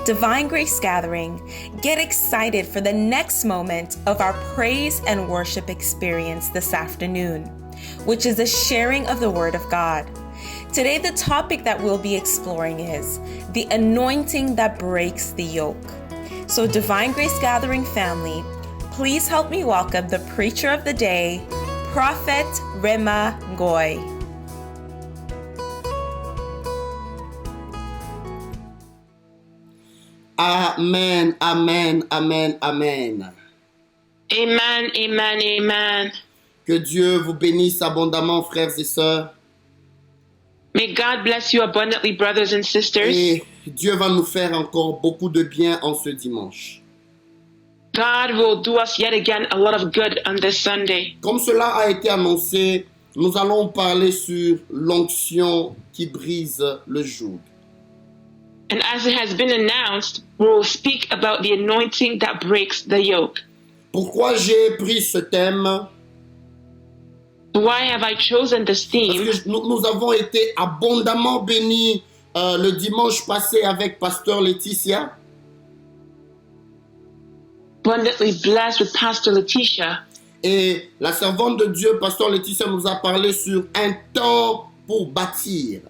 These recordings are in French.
Divine Grace Gathering, get excited for the next moment of our praise and worship experience this afternoon, which is the sharing of the Word of God. Today, the topic that we'll be exploring is the anointing that breaks the yoke. So, Divine Grace Gathering family, please help me welcome the preacher of the day, Prophet Rema Ngoy. Amen, amen, amen, amen. Amen, amen, amen. Que Dieu vous bénisse abondamment, frères et sœurs. May God bless you abundantly, brothers and sisters. Et Dieu va nous faire encore beaucoup de bien en ce dimanche. God will do us yet again a lot of good on this Sunday. Comme cela a été annoncé, nous allons parler sur l'onction qui brise le joug. And as it has been announced, we will speak about the anointing that breaks the yoke. Pourquoi j'ai pris ce thème? Why have I chosen this theme? Parce que nous avons été abondamment bénis le dimanche passé avec Pasteur Laetitia. Abundantly blessed with Pastor Letitia. Et la servante de Dieu, Pasteur Laetitia, nous a parlé sur un temps pour bâtir.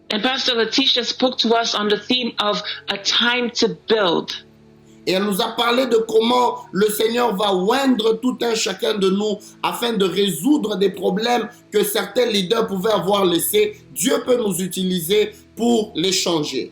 And Pastor Letitia spoke to us on the theme of a time to build. Et elle nous a parlé de comment le Seigneur va oindre tout un chacun de nous afin de résoudre des problèmes que certains leaders pouvaient avoir laissés. Dieu peut nous utiliser pour les changer.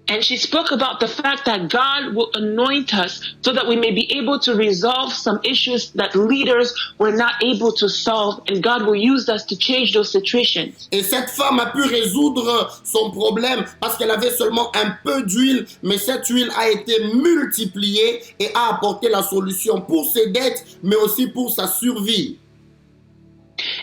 And she spoke about the fact that God will anoint us so that we may be able to resolve some issues that leaders were not able to solve, and God will use us to change those situations. Et cette femme a pu résoudre son problème parce qu'elle avait seulement un peu d'huile, mais cette huile a été multipliée et a apporté la solution pour ses dettes, mais aussi pour sa survie.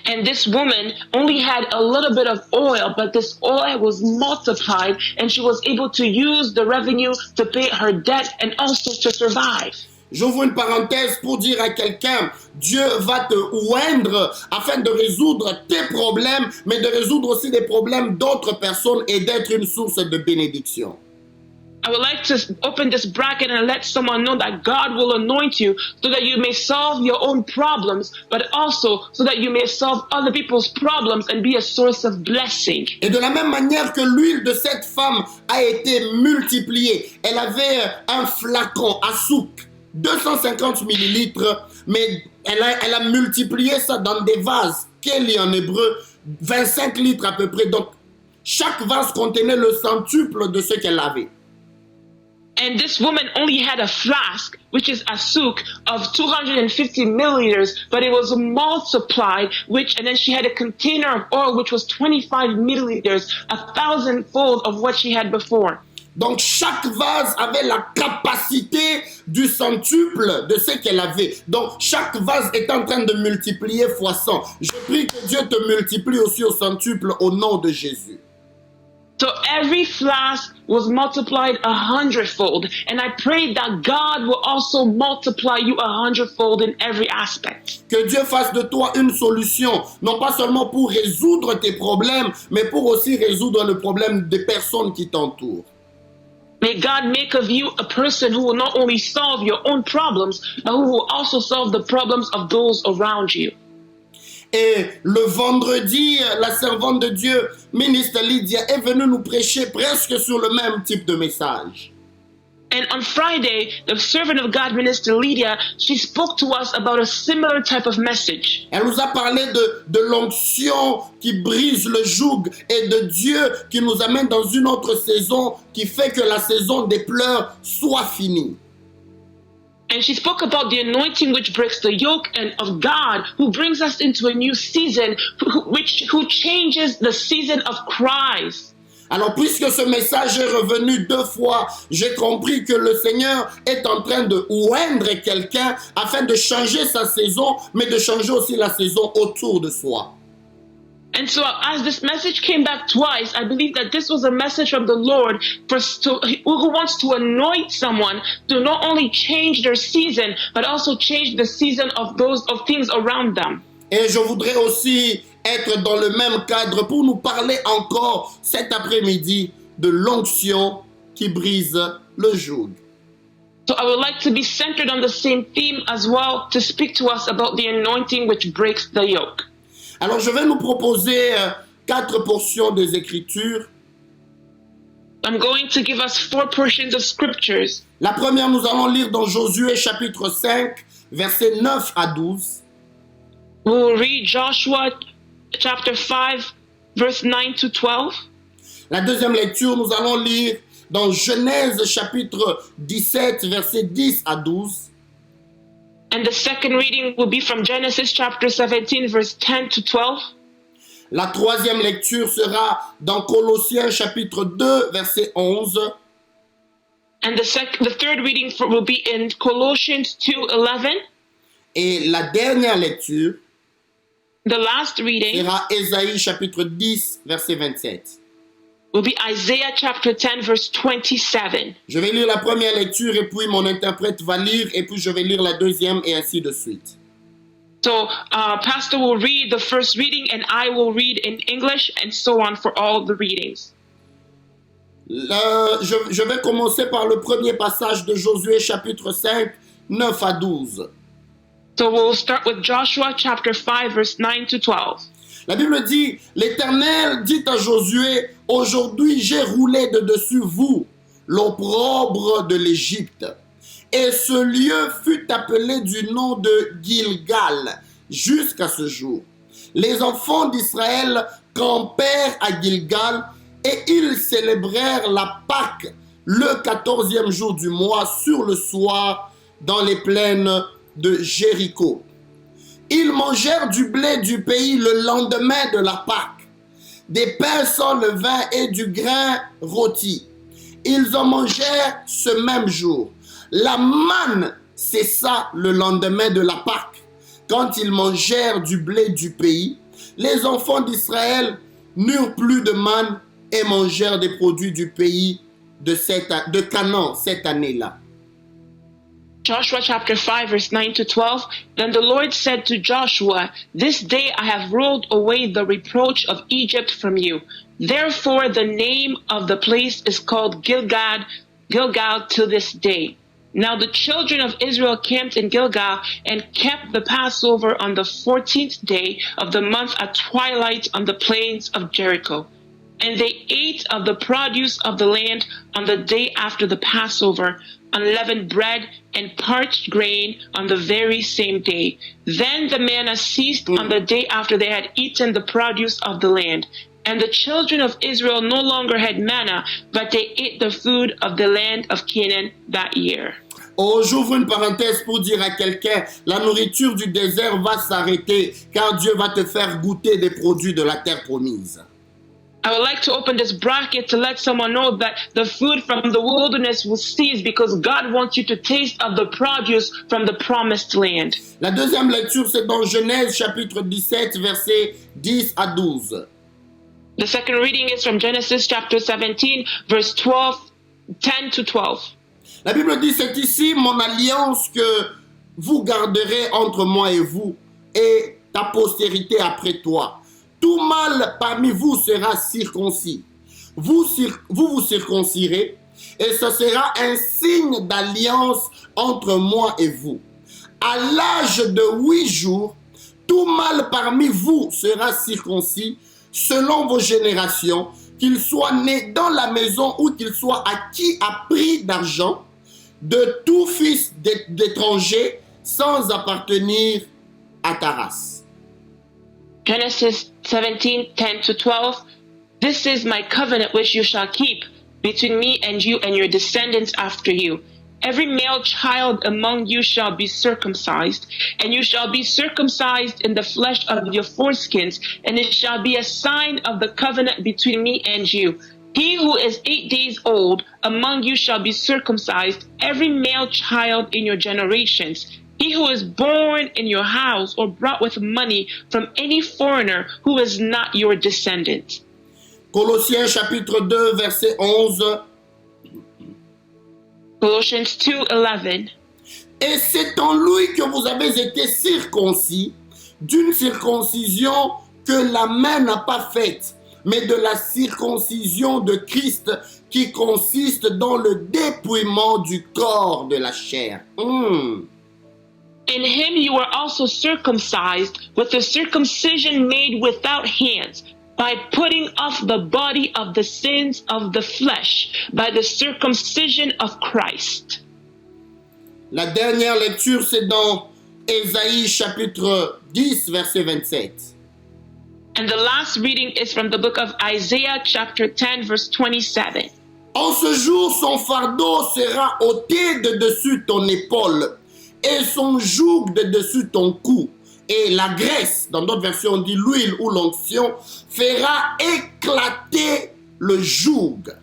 And this woman only had a little bit of oil, but this oil was multiplied, and she was able to use the revenue to pay her debt and also to survive. J'ouvre une parenthèse pour dire à quelqu'un, Dieu va te oindre afin de résoudre tes problèmes, mais de résoudre aussi des problèmes d'autres personnes et d'être une source de bénédiction. I would like to open this bracket and let someone know that God will anoint you so that you may solve your own problems, but also so that you may solve other people's problems and be a source of blessing. Et de la même manière que l'huile de cette femme a été multipliée, elle avait un flacon à souk, 250 millilitres, mais elle a multiplié ça dans des vases, keli en hébreu, 25 litres à peu près. Donc, chaque vase contenait le centuple de ce qu'elle avait. And this woman only had a flask, which is a souk, of 250 milliliters, but it was multiplied, and then she had a container of oil, which was 25 milliliters, 1,000-fold of what she had before. Donc, chaque vase avait la capacité du centuple de ce qu'elle avait. Donc, chaque vase est en train de multiplier fois 100. Je prie que Dieu te multiplie aussi au centuple au nom de Jésus. So every flask was multiplied 100-fold. And I pray that God will also multiply you 100-fold in every aspect. Que Dieu fasse de toi une solution, non pas seulement pour résoudre tes problèmes, mais pour aussi résoudre le problème des personnes qui t'entourent. May God make of you a person who will not only solve your own problems, but who will also solve the problems of those around you. Et le vendredi, la servante de Dieu, ministre Lydia, est venue nous prêcher presque sur le même type de message. And on Friday, the servant of God, Minister Lydia, she spoke to us about a similar type of message. Elle nous a parlé de l'onction qui brise le joug et de Dieu qui nous amène dans une autre saison qui fait que la saison des pleurs soit finie. And she spoke about the anointing which breaks the yoke, and of God who brings us into a new season, who changes the season of cries. Alors, puisque ce message est revenu 2 fois, j'ai compris que le Seigneur est en train de oindre quelqu'un afin de changer sa saison, mais de changer aussi la saison autour de soi. And so as this message came back twice, I believe that this was a message from the Lord who wants to anoint someone to not only change their season, but also change the season of things around them. Et je voudrais aussi être dans le même cadre pour nous parler encore cet après-midi de l'onction qui brise le joug. So I would like to be centered on the same theme as well, to speak to us about the anointing which breaks the yoke. Alors je vais nous proposer 4 portions des Écritures. I'm going to give us 4 portions of scriptures. La première, nous allons lire dans Josué chapitre 5, versets 9 à 12. We will read Joshua chapter 5, verse 9 to 12. La deuxième lecture, nous allons lire dans Genèse chapitre 17, versets 10 à 12. And the second reading will be from Genesis chapter 17, verse 10 to 12. La troisième lecture sera dans Colossiens chapitre 2, verset 11. And the third reading will be in Colossians 2:11. Et la dernière lecture The last reading sera Ésaïe chapitre 10, verset 27. will be Isaiah chapter 10, verse 27. Je vais lire la première lecture et puis mon interprète va lire et puis je vais lire la deuxième et ainsi de suite. So Pastor will read the first reading and I will read in English, and so on for all the readings. Je vais commencer par le premier passage de Josué chapitre 5, 9 à 12. So we'll start with Joshua chapter 5, verse 9 to 12. La Bible dit, l'Éternel dit à Josué, aujourd'hui j'ai roulé de dessus vous l'opprobre de l'Égypte. Et ce lieu fut appelé du nom de Gilgal jusqu'à ce jour. Les enfants d'Israël campèrent à Gilgal et ils célébrèrent la Pâque le 14e jour du mois sur le soir dans les plaines de Jéricho. Ils mangèrent du blé du pays le lendemain de la Pâque, des pains sans levain et du grain rôti. Ils en mangèrent ce même jour. La manne cessa le lendemain de la Pâque. Quand ils mangèrent du blé du pays, les enfants d'Israël n'eurent plus de manne et mangèrent des produits du pays de Canaan cette année-là. Joshua chapter 5, verse 9 to 12. Then the Lord said to Joshua, this day I have rolled away the reproach of Egypt from you. Therefore the name of the place is called Gilgal to this day. Now the children of Israel camped in Gilgal and kept the Passover on the 14th day of the month at twilight on the plains of Jericho. And they ate of the produce of the land on the day after the Passover, unleavened bread and parched grain on the very same day. Then the manna ceased on the day after they had eaten the produce of the land. And the children of Israel no longer had manna, but they ate the food of the land of Canaan that year. Oh, j'ouvre une parenthèse pour dire à quelqu'un, la nourriture du désert va s'arrêter, car Dieu va te faire goûter des produits de la terre promise. I would like to open this bracket to let someone know that the food from the wilderness will cease because God wants you to taste of the produce from the promised land. La deuxième lecture, c'est dans Genèse chapitre 17, versets 10 à 12. The second reading is from Genesis chapter 17, verse 10 to 12. La Bible dit, c'est ici mon alliance que vous garderez entre moi et vous et ta postérité après toi. Tout mâle parmi vous sera circoncis. Vous vous circoncirez et ce sera un signe d'alliance entre moi et vous. À l'âge de 8 jours, tout mâle parmi vous sera circoncis selon vos générations, qu'il soit né dans la maison ou qu'il soit acquis à prix d'argent, de tout fils d'étranger sans appartenir à ta race. Genesis 17, 10 to 12. This is my covenant which you shall keep between me and you and your descendants after you. Every male child among you shall be circumcised, and you shall be circumcised in the flesh of your foreskins, and it shall be a sign of the covenant between me and you. He who is 8 days old among you shall be circumcised, every male child in your generations. He who is born in your house or brought with money from any foreigner who is not your descendant. Colossiens chapitre 2, verset 11. Colossians 2:11. Et c'est en lui que vous avez été circoncis, d'une circoncision que la main n'a pas faite, mais de la circoncision de Christ qui consiste dans le dépouillement du corps de la chair. In him you were also circumcised with a circumcision made without hands, by putting off the body of the sins of the flesh, by the circumcision of Christ. La dernière lecture, c'est dans Ésaïe chapitre 10, verset 27. And the last reading is from the book of Isaiah chapter 10, verse 27. En ce jour, son fardeau sera ôté de dessus ton épaule et son joug de dessus ton cou. Et la graisse, dans d'autres versions on dit l'huile ou l'onction, fera éclater le joug.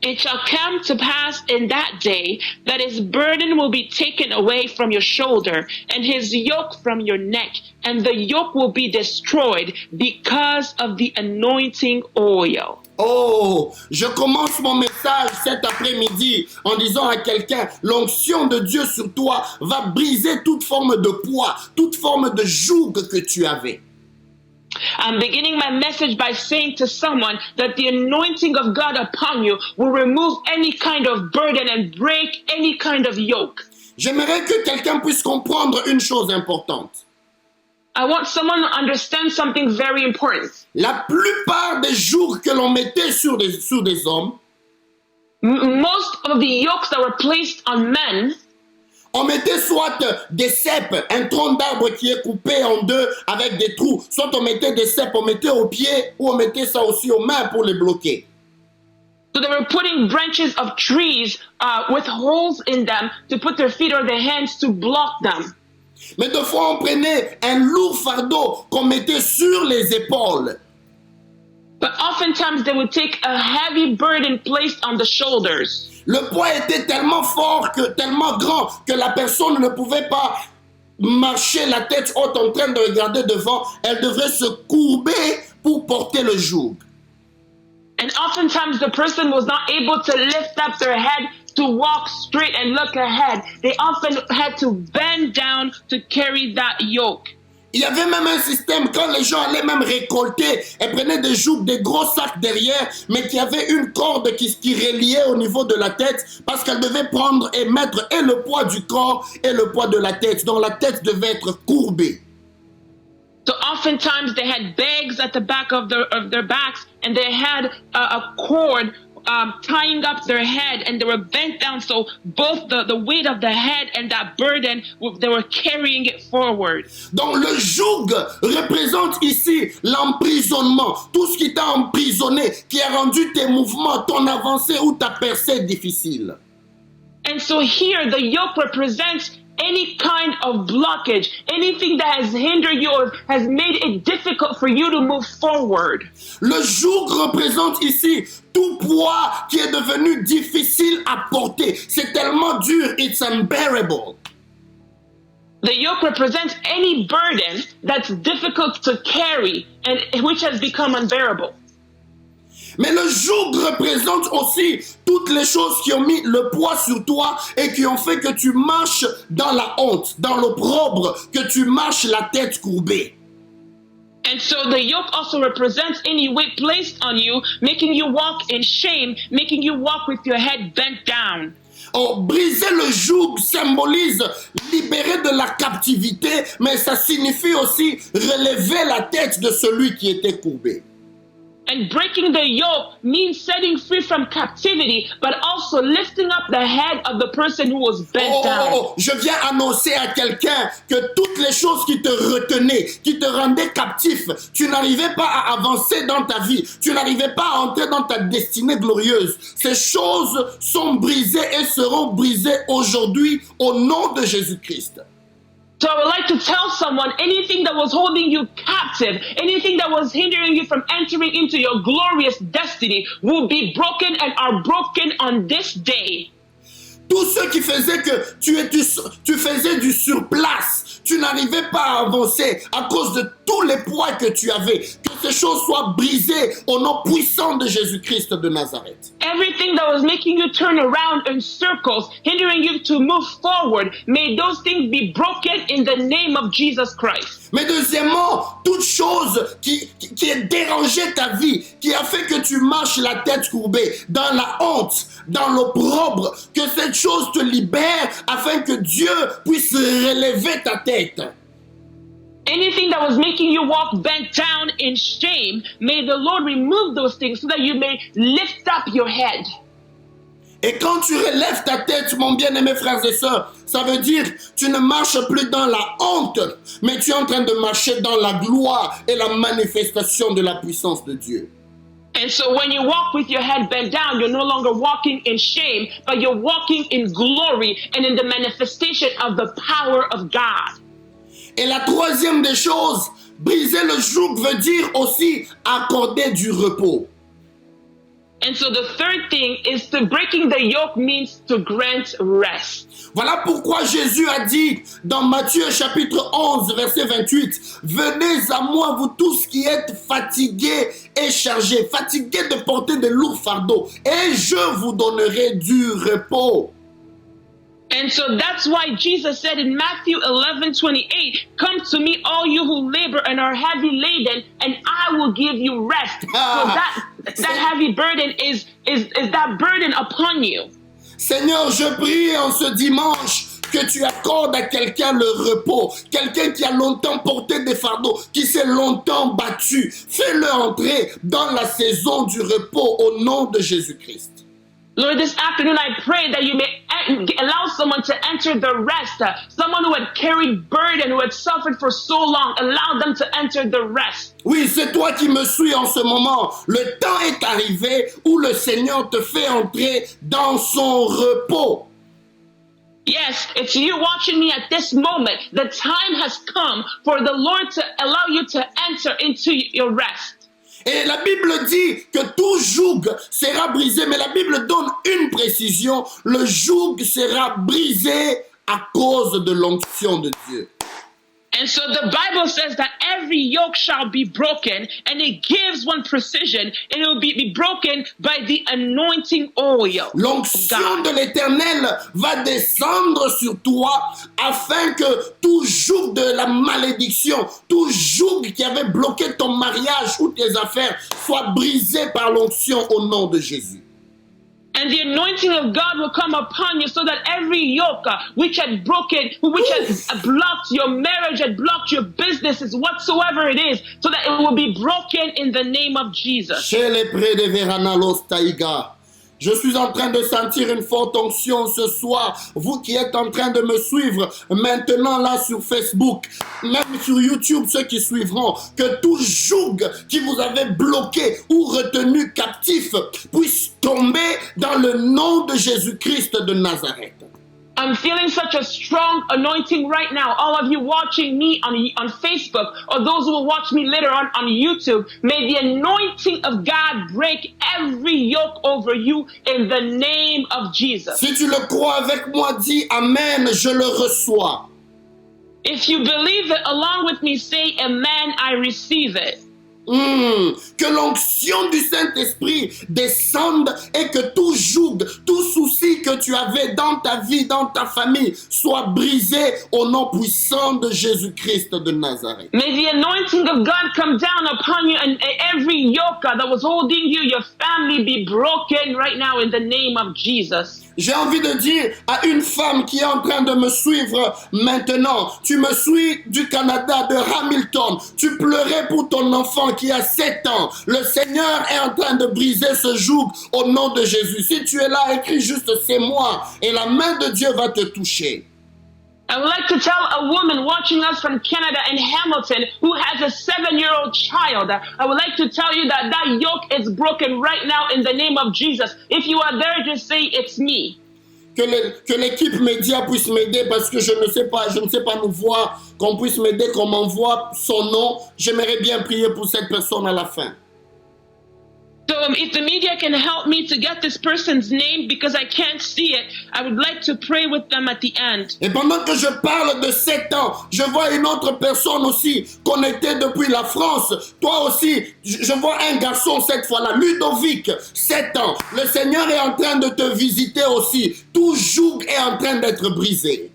It shall come to pass in that day that his burden will be taken away from your shoulder and his yoke from your neck, and the yoke will be destroyed because of the anointing oil. Oh, je commence mon message cet après-midi en disant à quelqu'un, l'onction de Dieu sur toi va briser toute forme de poids, toute forme de joug que tu avais. I'm beginning my message by saying to someone that the anointing of God upon you will remove any kind of burden and break any kind of yoke. J'aimerais que quelqu'un puisse comprendre une chose importante. I want someone to understand something very important. La plupart des jougs que l'on mettait sur des hommes, Most of the yokes that were placed on men, on mettait soit des cèpes, un tronc d'arbre qui est coupé en deux avec des trous, soit on mettait des cèpes, on mettait aux pieds ou on mettait ça aussi aux mains pour les bloquer. so they were putting branches of trees with holes in them to put their feet or their hands to block them. Mais deux fois, on prenait un lourd fardeau qu'on mettait sur les épaules. But oftentimes they would take a heavy burden placed on the shoulders. Le poids était tellement fort, tellement grand, que la personne ne pouvait pas marcher la tête haute en train de regarder devant. Elle devrait se courber pour porter le joug. And oftentimes the person was not able to lift up their head to walk straight and look ahead. They often had to bend down to carry that yoke. Il y avait même un système, quand les gens allaient même récolter, elles prenaient des jougs, des gros sacs derrière, mais qui avait une corde qui reliait au niveau de la tête, parce qu'elle devait prendre et mettre et le poids du corps et le poids de la tête. Donc la tête devait être courbée. So oftentimes they had bags at the back of their backs, and they had a cord tying up their head, and they were bent down, so both the weight of the head and that burden, they were carrying it forward. Donc le joug représente ici l'emprisonnement, tout ce qui t'a emprisonné, qui a rendu tes mouvements, ton avancée ou ta percée difficile. And so here the yoke represents any kind of blockage, anything that has hindered you or has made it difficult for you to move forward. Le joug représente ici tout poids qui est devenu difficile à porter. C'est tellement dur, it's unbearable. The yoke represents any burden that's difficult to carry and which has become unbearable. Mais le joug représente aussi toutes les choses qui ont mis le poids sur toi et qui ont fait que tu marches dans la honte, dans l'opprobre, que tu marches la tête courbée. And so the yoke also represents any weight placed on you, making you walk in shame, making you walk with your head bent down. Oh, briser le joug symbolise libérer de la captivité, mais ça signifie aussi relever la tête de celui qui était courbé. And breaking the yoke means setting free from captivity, but also lifting up the head of the person who was bent down. Je viens annoncer à quelqu'un que toutes les choses qui te retenaient, qui te rendaient captif, tu n'arrivais pas à avancer dans ta vie, tu n'arrivais pas à entrer dans ta destinée glorieuse. Ces choses sont brisées et seront brisées aujourd'hui au nom de Jésus-Christ. So I would like to tell someone, anything that was holding you captive, anything that was hindering you from entering into your glorious destiny will be broken and are broken on this day. Tous ceux qui faisaient que tu faisais du surplace, tu n'arrivais pas à avancer à cause de tous les poids que tu avais. Que ces choses soient brisées au nom puissant de Jésus-Christ de Nazareth. Everything that was making you turn around in circles, hindering you to move forward, may those things be broken in the name of Jesus Christ. Mais deuxièmement, toute chose qui a dérangé ta vie, qui a fait que tu marches la tête courbée, dans la honte, dans l'opprobre, que cette chose te libère afin que Dieu puisse relever ta tête. Anything that was making you walk bent down in shame, may the Lord remove those things so that you may lift up your head. Et quand tu relèves ta tête, mon bien-aimé frères et sœurs, ça veut dire tu ne marches plus dans la honte, mais tu es en train de marcher dans la gloire et la manifestation de la puissance de Dieu. And so when you walk with your head bent down, you're no longer walking in shame, but you're walking in glory and in the manifestation of the power of God. Et la troisième des choses, briser le joug veut dire aussi accorder du repos. And so the third thing is to breaking the yoke means to grant rest. Voilà pourquoi Jésus a dit dans Matthieu chapitre 11 verset 28, « Venez à moi vous tous qui êtes fatigués et chargés, fatigués de porter de lourds fardeaux, et je vous donnerai du repos. » And so that's why Jesus said in Matthew 11:28, "Come to me, all you who labor and are heavy laden, and I will give you rest." So that heavy burden is that burden upon you. Seigneur, je prie en ce dimanche que tu accordes à quelqu'un le repos, quelqu'un qui a longtemps porté des fardeaux, qui s'est longtemps battu. Fais-le entrer dans la saison du repos au nom de Jésus-Christ. Lord, this afternoon I pray that you may allow someone to enter the rest, someone who had carried burden, who had suffered for so long, allow them to enter the rest. Oui, c'est toi qui me suis en ce moment. Le temps est arrivé où le Seigneur te fait entrer dans son repos. Yes, it's you watching me at this moment. The time has come for the Lord to allow you to enter into your rest. Et la Bible dit que tout joug sera brisé, mais la Bible donne une précision. Le joug sera brisé à cause de l'onction de Dieu. And so the Bible says that every yoke shall be broken, and it gives one precision, and it will be broken by the anointing oil. L'onction de l'Éternel va descendre sur toi afin que tout joug de la malédiction, tout joug qui avait bloqué ton mariage ou tes affaires soit brisé par l'onction au nom de Jésus. And the anointing of God will come upon you so that every yoke which had broken, which had blocked your marriage, had blocked your businesses, whatsoever it is, so that it will be broken in the name of Jesus. Chez les près de Veranalos Taïga, je suis en train de sentir une forte onction ce soir. Vous qui êtes en train de me suivre maintenant là sur Facebook, même sur YouTube, ceux qui suivront, que tout joug qui vous avait bloqué ou retenu captif puisse tomber dans le nom de Jésus-Christ de Nazareth. I'm feeling such a strong anointing right now. All of you watching me on Facebook, or those who will watch me later on YouTube, may the anointing of God break every yoke over you in the name of Jesus. Si tu le crois avec moi, dis Amen, je le reçois. If you believe it along with me, say Amen, I receive it. Que l'onction du Saint-Esprit descende et que tout joug, tout souci que tu avais dans ta vie, dans ta famille, soit brisé au nom puissant de Jésus-Christ de Nazareth. May the anointing of God come down upon you, and every yoke that was holding you, your family, be broken right now in the name of Jesus. J'ai envie de dire à une femme qui est en train de me suivre maintenant, tu me suis du Canada, de Hamilton, tu pleurais pour ton enfant qui a 7 ans. Le Seigneur est en train de briser ce joug au nom de Jésus. Si tu es là, écris juste c'est moi et la main de Dieu va te toucher. I would like to tell a woman watching us from Canada and Hamilton who has a 7-year-old child. I would like to tell you that that yoke is broken right now in the name of Jesus. If you are there, just say it's me. Que l'équipe média puisse m'aider parce que je ne sais pas nous voir, qu'on puisse m'aider, qu'on m'envoie son nom. J'aimerais bien prier pour cette personne à la fin. So if the media can help me to get this person's name because I can't see it, I would like to pray with them at the end. Et pendant que je parle de 7 ans, je vois une autre personne aussi connectée depuis la France. Toi aussi, je vois un garçon cette fois-là, Ludovic, 7 ans. Le Seigneur est en train de te visiter aussi. Tout joug est en train d'être brisé.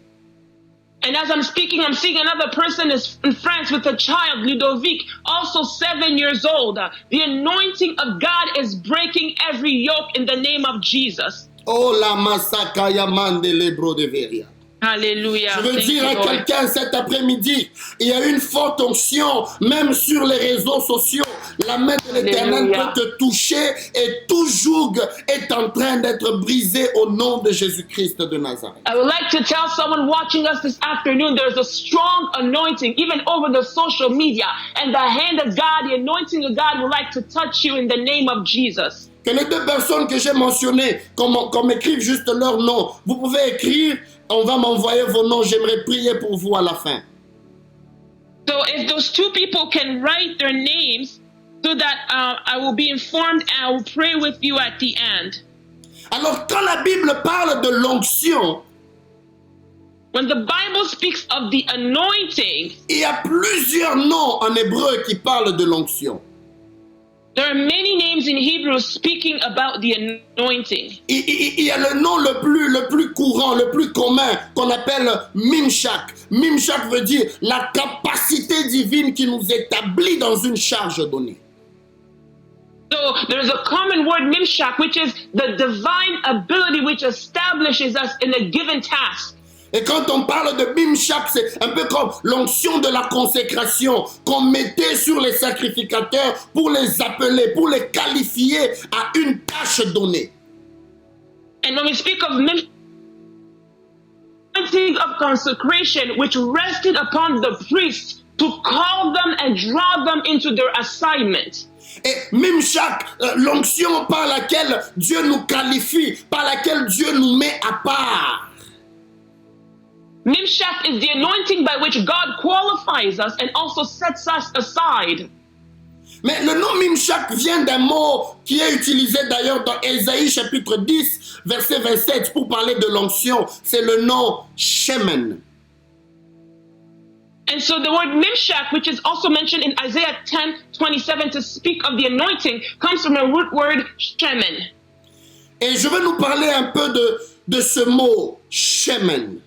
And as I'm speaking, I'm seeing another person is in France with a child, Ludovic, also 7 years old. The anointing of God is breaking every yoke in the name of Jesus. Oh la masaka yamande lebro de veria. Hallelujah. Je veux Thank dire you, à Lord. quelqu'un cet après-midi, il y a une forte onction, même sur les réseaux sociaux. La main de l'Éternel Alléluia. peut te toucher et tout joug est en train d'être brisé au nom de Jésus-Christ de Nazareth. I would like to tell someone watching us this afternoon, there's a strong anointing, even over the social media. And the hand of God, the anointing of God would like to touch you in the name of Jesus. Que les deux personnes que j'ai mentionnées, qu'on m'écrive juste leur nom, vous pouvez écrire, on va m'envoyer vos noms, j'aimerais prier pour vous à la fin. So if those two people can write their names so that I will be informed and I will pray with you at the end. Alors quand la Bible parle de l'onction, When the Bible speaks of the anointing, il y a plusieurs noms en hébreu qui parlent de l'onction. there are many names in Hebrew speaking about the anointing. Il y a le nom le plus courant, le plus commun, qu'on appelle Mimshak. Mimshak veut dire la capacité divine qui nous établit dans une charge donnée. So there's a common word, Mimshak, which is the divine ability which establishes us in a given task. Et quand on parle de Mimshak, c'est un peu comme l'onction de la consécration qu'on mettait sur les sacrificateurs pour les appeler, pour les qualifier à une tâche donnée. And when we speak of anointing of consecration, which rested upon the priests to call them and draw them into their assignment. Et Mimshak, l'onction par laquelle Dieu nous qualifie, par laquelle Dieu nous met à part. Mimshak is the anointing by which God qualifies us and also sets us aside. Mais le nom Mimshak vient d'un mot qui est utilisé d'ailleurs dans Ésaïe chapitre 10, verset 27 pour parler de l'onction. C'est le nom Shemen. And so the word Mimshak, which is also mentioned in Isaiah 10:27 to speak of the anointing, comes from the root word shemen. Et je vais nous parler un peu de ce mot Shemen.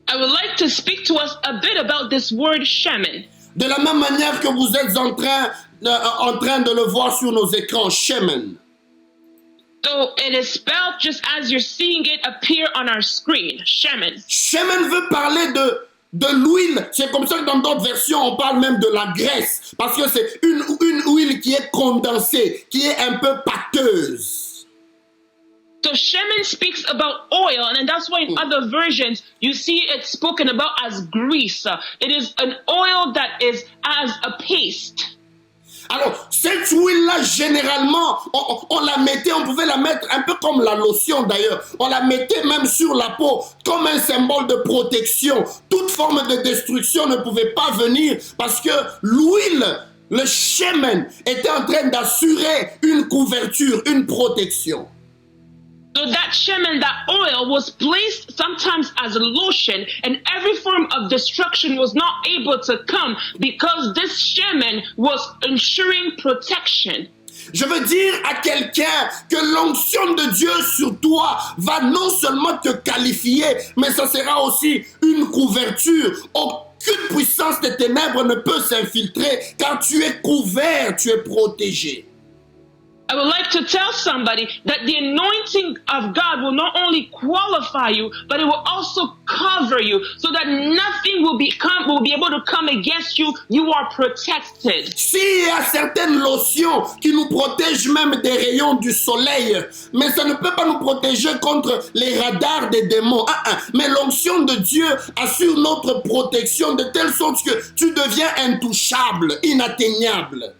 I would like to speak to us a bit about this word shemen. De la même manière que vous êtes en train de le voir sur nos écrans, Shemen. So it is spelled just as you're seeing it appear on our screen, shemen. Shemen veut parler de l'huile. C'est comme ça que dans d'autres versions, on parle même de la graisse. Parce que c'est une huile qui est condensée, qui est un peu pâteuse. So shemen speaks about oil, and that's why in other versions you see it spoken about as grease. It is an oil that is as a paste. Alors, cette huile-là, généralement, on la mettait, on pouvait la mettre un peu comme la lotion d'ailleurs. On la mettait même sur la peau comme un symbole de protection. Toute forme de destruction ne pouvait pas venir parce que l'huile, le shemen, était en train d'assurer une couverture, une protection. So that shemen, that oil, was placed sometimes as a lotion, and every form of destruction was not able to come because this shemen was ensuring protection. Je veux dire à quelqu'un que l'onction de Dieu sur toi va non seulement te qualifier, mais ça sera aussi une couverture. Aucune puissance des ténèbres ne peut s'infiltrer car tu es couvert, tu es protégé. I would like to tell somebody that the anointing of God will not only qualify you, but it will also cover you so that nothing will be able to come against you. You are protected. S'il y a certaines lotions qui nous protègent même des rayons du soleil, mais ça ne peut pas nous protéger contre les radars des démons. Mais l'onction de Dieu assure notre protection de telle sorte que tu deviens intouchable, inatteignable.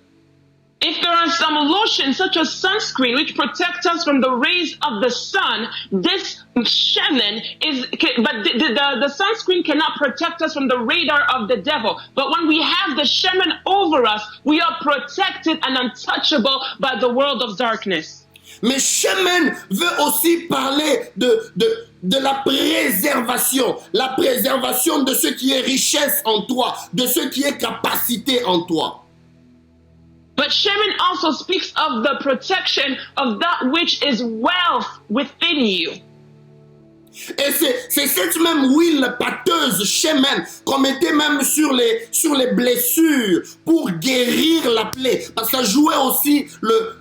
If there are some lotions such as sunscreen which protect us from the rays of the sun, this shemen is, but the sunscreen cannot protect us from the radar of the devil. But when we have the shemen over us, we are protected and untouchable by the world of darkness. Mais shemen veut aussi parler de la préservation de ce qui est richesse en toi, de ce qui est capacité en toi. But shemen also speaks of the protection of that which is wealth within you. Et c'est cette même huile pâteuse, shemen, qu'on mettait même sur les blessures pour guérir la plaie. Parce que ça jouait aussi le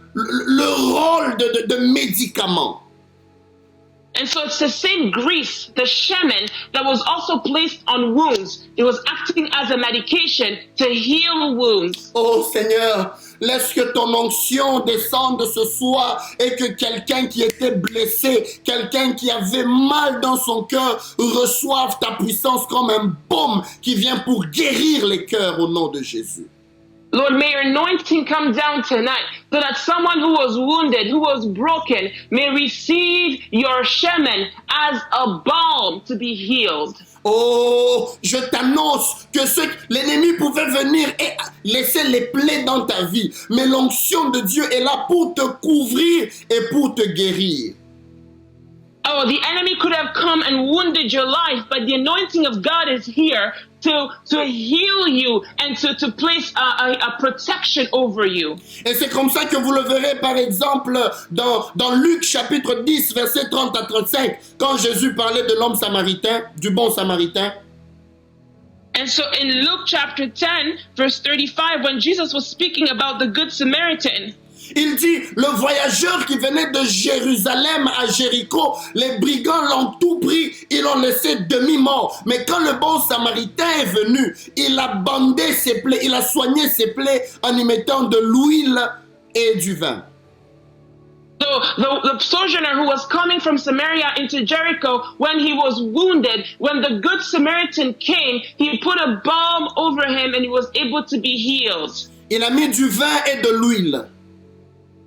rôle de médicament. And so it's the same grease, the shemen, that was also placed on wounds. It was acting as a medication to heal wounds. Oh Seigneur, laisse que ton onction descende ce soir et que quelqu'un qui était blessé, quelqu'un qui avait mal dans son cœur, reçoive ta puissance comme un baume qui vient pour guérir les cœurs au nom de Jésus. Lord, may your anointing come down tonight so that someone who was wounded, who was broken, may receive your shemen as a balm to be healed. Oh, je t'annonce que l'ennemi pouvait venir et laisser les plaies dans ta vie, mais l'onction de Dieu est là pour te couvrir et pour te guérir. Oh, the enemy could have come and wounded your life, but the anointing of God is here to heal you and to place a protection over you. Et c'est comme ça que vous le verrez par exemple dans Luc chapitre 10 verset 30 à 35 quand Jésus parlait de l'homme samaritain, du bon samaritain. And so in Luke chapter 10 verse 35 when Jesus was speaking about the good Samaritan, il dit, le voyageur qui venait de Jérusalem à Jéricho, les brigands l'ont tout pris, ils l'ont laissé demi-mort. Mais quand le bon samaritain est venu, il a bandé ses plaies, il a soigné ses plaies en y mettant de l'huile et du vin. So the sojourner who was coming from Samaria into Jericho, when he was wounded, when the good Samaritan came, he put a balm over him and he was able to be healed. Il a mis du vin et de l'huile.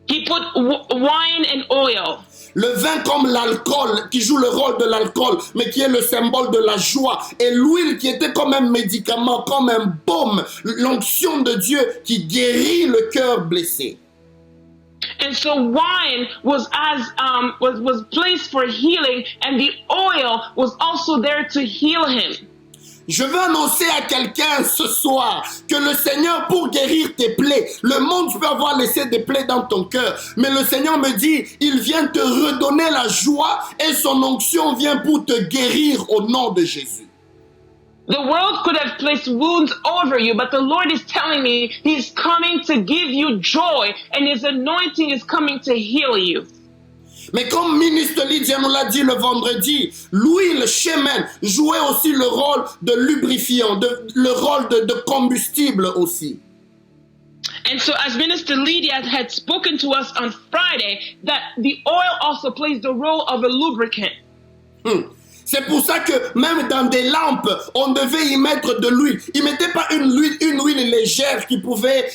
He put wine and oil. Le vin comme l'alcool, qui joue le rôle de l'alcool, mais qui est le symbole de la joie. Et l'huile qui était comme un médicament, comme un baume, l'onction de Dieu qui guérit le cœur blessé. And so wine was placed for healing, and the oil was also there to heal him. Je veux annoncer à quelqu'un ce soir que le Seigneur, pour guérir tes plaies, le monde peut avoir laissé des plaies dans ton cœur, mais le Seigneur me dit, il vient te redonner la joie et son onction vient pour te guérir au nom de Jésus. The world could have placed wounds over you, but the Lord is telling me He's coming to give you joy, and His anointing is coming to heal you. Mais comme ministre Lydia nous l'a dit le vendredi, l'huile shemen jouait aussi le rôle de lubrifiant, le rôle de combustible aussi. And so as Minister Lydia had spoken to us on Friday, that the oil also plays the role of a lubricant. C'est pour ça que même dans des lampes, on devait y mettre de l'huile. Ils ne mettaient pas une huile légère qui pouvait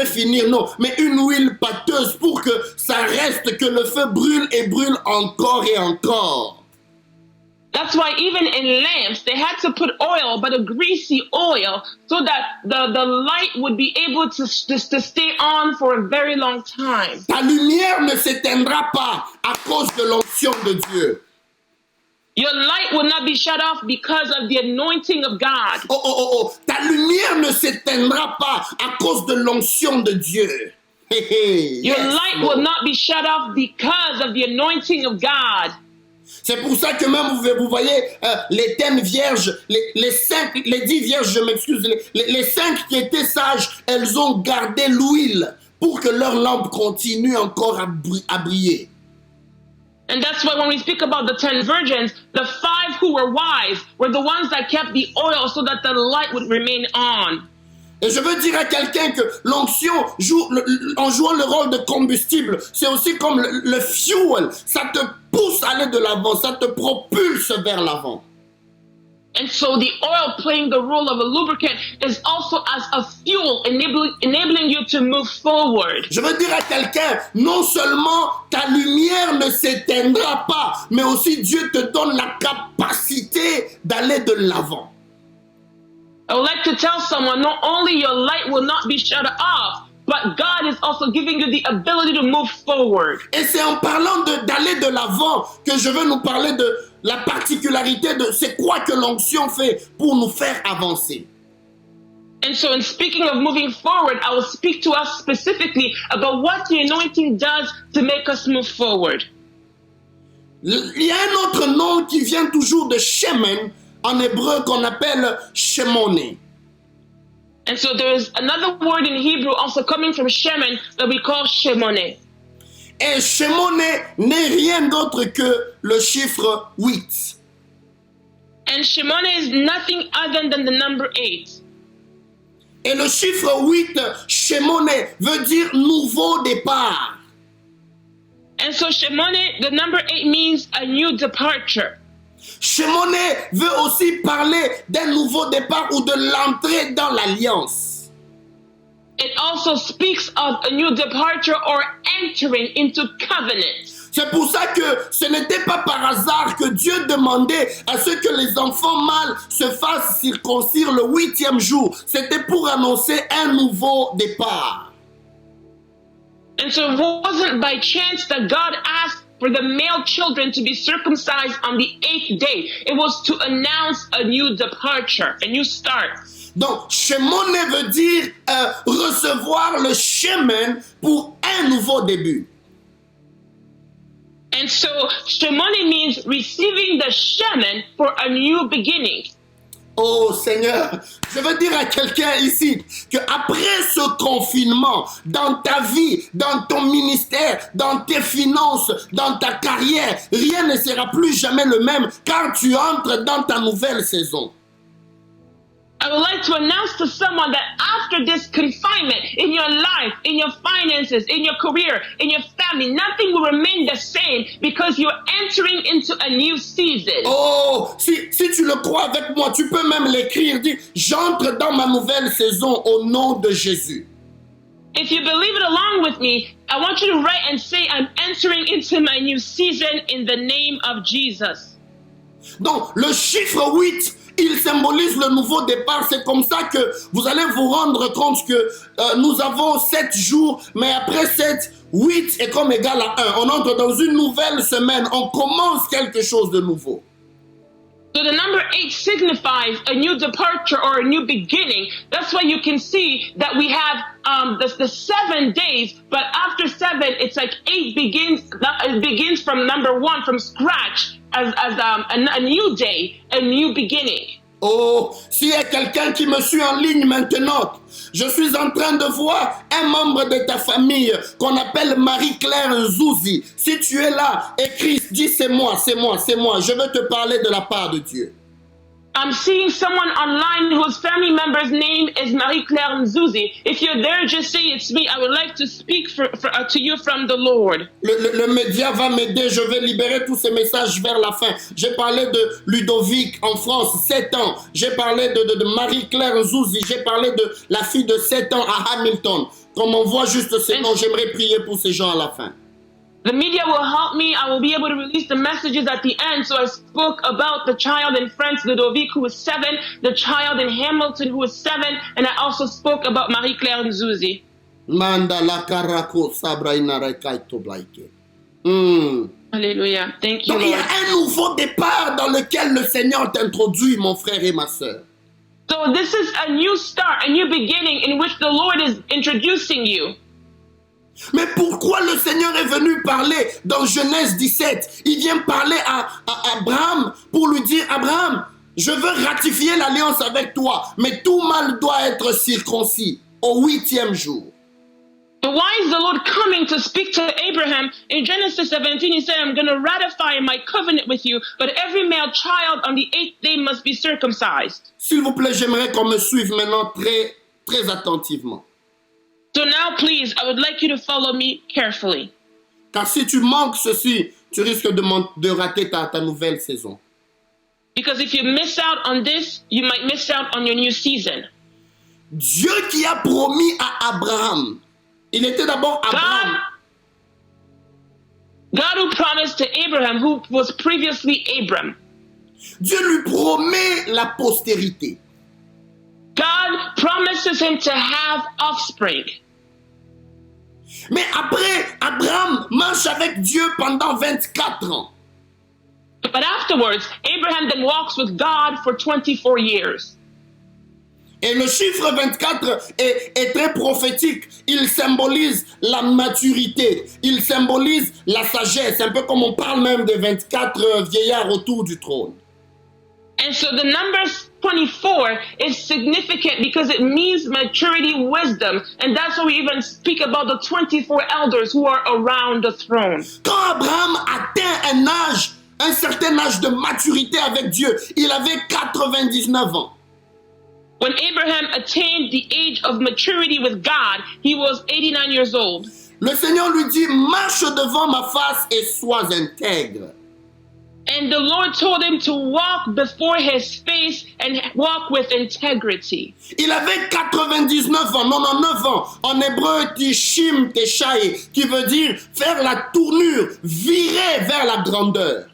finir, non. Mais une huile pâteuse pour que ça reste, que le feu brûle et brûle encore et encore. That's why even in lamps, they had to put oil, but a greasy oil, so that the light would be able to stay on for a very long time. Ta lumière ne s'éteindra pas à cause de l'onction de Dieu. Your light will not be shut off because of the anointing of God. Ta lumière ne s'éteindra pas à cause de l'onction de Dieu. Your light will not be shut off because of the anointing of God. C'est pour ça que même vous voyez les 10 vierges, les 10 vierges, je m'excuse, les 5 qui étaient sages, elles ont gardé l'huile pour que leur lampe continue encore à briller. And that's why when we speak about the 10 virgins, the 5 who were wise were the ones that kept the oil so that the light would remain on. Et je veux dire à quelqu'un que l'onction, en jouant le rôle de combustible, c'est aussi comme le fuel. Ça te pousse à aller de l'avant, ça te propulse vers l'avant. And so the oil playing the role of a lubricant is also as a fuel enabling you to move forward. Je veux dire à quelqu'un, non seulement ta lumière ne s'éteindra pas, mais aussi Dieu te donne la capacité d'aller de l'avant. I would like to tell someone, not only your light will not be shut off, but God is also giving you the ability to move forward. Et c'est en parlant d'aller de l'avant que je veux nous parler de la particularité de c'est quoi que l'onction fait pour nous faire avancer. And so in speaking of moving forward, I will speak to us specifically about what the anointing does to make us move forward. Il y a un autre nom qui vient toujours de Shemen en hébreu qu'on appelle Shemone. And so there is another word in Hebrew also coming from Shemen that we call Shemone. Et Shemone n'est rien d'autre que le chiffre 8. And Shemone is nothing other than the number 8. Et le chiffre 8, Shemone, veut dire nouveau départ. And so Shemone, the number 8 means a new departure. Shemone veut aussi parler d'un nouveau départ ou de l'entrée dans l'alliance. It also speaks of a new departure or entering into covenant. C'est pour ça que ce n'était pas par hasard que Dieu demandait à ce que les enfants mâles se fassent circoncire le 8e jour. C'était pour annoncer un nouveau départ. And so it wasn't by chance that God asked for the male children to be circumcised on the 8th day. It was to announce a new departure, a new start. Donc, Shemone veut dire recevoir le chemin pour un nouveau début. And so Shemone means receiving the shemen for a new beginning. Oh Seigneur, je veux dire à quelqu'un ici qu'après ce confinement, dans ta vie, dans ton ministère, dans tes finances, dans ta carrière, rien ne sera plus jamais le même car tu entres dans ta nouvelle saison. I would like to announce to someone that after this confinement in your life, in your finances, in your career, in your family, nothing will remain the same because you're entering into a new season. Oh, si tu le crois avec moi, tu peux même l'écrire. Dis, j'entre dans ma nouvelle saison au nom de Jésus. If you believe it along with me, I want you to write and say, I'm entering into my new season in the name of Jesus. Donc, le chiffre 8, il symbolise le nouveau départ. C'est comme ça que vous allez vous rendre compte que nous avons 7 jours, mais après 7, 8 est comme égal à 1. On entre dans une nouvelle semaine. On commence quelque chose de nouveau. So the number 8 signifies a new departure or a new beginning. That's why you can see that we have the 7 days, but after 7, it's like 8 begins from number 1, from scratch, as a new day, a new beginning. Oh, s'il y a quelqu'un qui me suit en ligne maintenant, je suis en train de voir un membre de ta famille qu'on appelle Marie-Claire Nzouzi. Si tu es là, écris, dis c'est moi, c'est moi, c'est moi. Je veux te parler de la part de Dieu. I'm seeing someone online whose family member's name is Marie-Claire Nzouzi. If you're there, just say it's me. I would like to speak to you from the Lord. Le média va m'aider. Je vais libérer tous ces messages vers la fin. J'ai parlé de Ludovic en France, 7 ans. J'ai parlé de Marie-Claire Nzouzi. J'ai parlé de la fille de 7 ans à Hamilton. Comme on voit juste ces noms, j'aimerais prier pour ces gens à la fin. The media will help me. I will be able to release the messages at the end. So I spoke about the child in France, Ludovic, who was 7, the child in Hamilton, who was 7, and I also spoke about Marie-Claire Nzouzi. Manda la karako sabraina rekaito blaike. Hallelujah. Thank you, Donc il y a Lord. un nouveau départ dans lequel le Seigneur t'introduit, mon frère et ma sœur. So this is a new start, a new beginning in which the Lord is introducing you. Mais pourquoi le Seigneur est venu parler dans Genèse 17? Il vient parler à Abraham pour lui dire, Abraham, je veux ratifier l'alliance avec toi, mais tout mâle doit être circoncis au 8e jour. But why is the Lord coming to speak to Abraham? In Genesis 17, he said, I'm going to ratify my covenant with you, but every male child on the 8th day must be circumcised. S'il vous plaît, j'aimerais qu'on me suive maintenant très, très attentivement. So now, please, I would like you to follow me carefully. Car si tu manques ceci, tu risques de rater ta nouvelle saison. Because if you miss out on this, you might miss out on your new season. Dieu qui a promis à Abraham, il était d'abord Abraham. God who promised to Abraham, who was previously Abram. Dieu lui promet la postérité. God promises him to have offspring. Mais après, Abraham marche avec Dieu pendant 24 ans. But afterwards, Abraham then walks with God for 24 years. Et le chiffre 24 est très prophétique. Il symbolise la maturité. Il symbolise la sagesse. Un peu comme on parle même des 24 vieillards autour du trône. And so the number 24 is significant because it means maturity, wisdom. And that's why we even speak about the 24 elders who are around the throne. Quand Abraham atteint un certain âge de maturité avec Dieu, il avait 99 ans. When Abraham attained the age of maturity with God, he was 89 years old. Le Seigneur lui dit, marche devant ma face et sois intègre. And the Lord told him to walk before his face and walk with integrity. Il avait 99 ans, 99 ans. En hébreu, tishim teshaï, qui veut dire faire la tournure, virer vers la grandeur.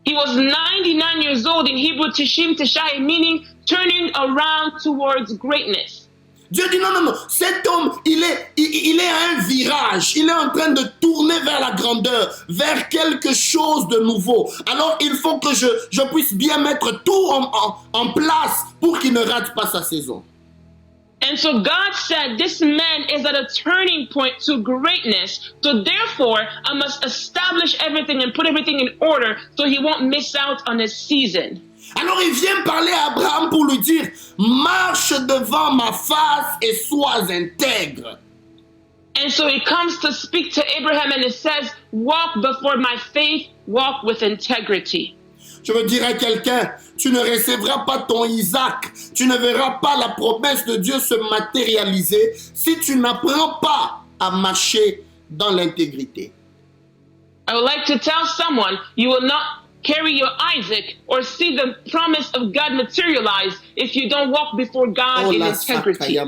He was 99 years old in Hebrew, tishim teshai, meaning turning around towards greatness. Dieu dit non, cet homme, il est à un virage, il est en train de tourner vers la grandeur, vers quelque chose de nouveau. Alors il faut que je puisse bien mettre tout en place pour qu'il ne rate pas sa saison. And so God said, this man is at a turning point to greatness. So therefore, I must establish everything and put everything in order so he won't miss out on his season. Alors il vient parler à Abraham pour lui dire, marche devant ma face et sois intègre. And so he comes to speak to Abraham and it says, walk before my faith, walk with integrity. Je veux dire à quelqu'un, tu ne recevras pas ton Isaac, tu ne verras pas la promesse de Dieu se matérialiser si tu n'apprends pas à marcher dans l'intégrité. I would like to tell someone, you will not carry your Isaac or see the promise of God materialize if you don't walk before God in integrity.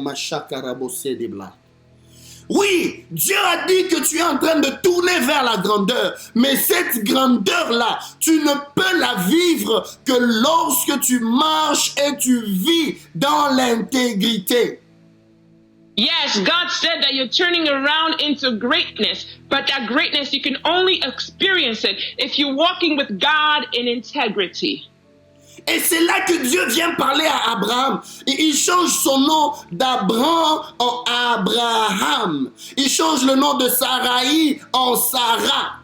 Oui, Dieu a dit que tu es en train de tourner vers la grandeur, mais cette grandeur-là, tu ne peux la vivre que lorsque tu marches et tu vis dans l'intégrité. Yes, God said that you're turning around into greatness, but that greatness, you can only experience it if you're walking with God in integrity. Et c'est là que Dieu vient parler à Abraham. Et il change son nom d'Abraham en Abraham. Il change le nom de Sarai en Sarah.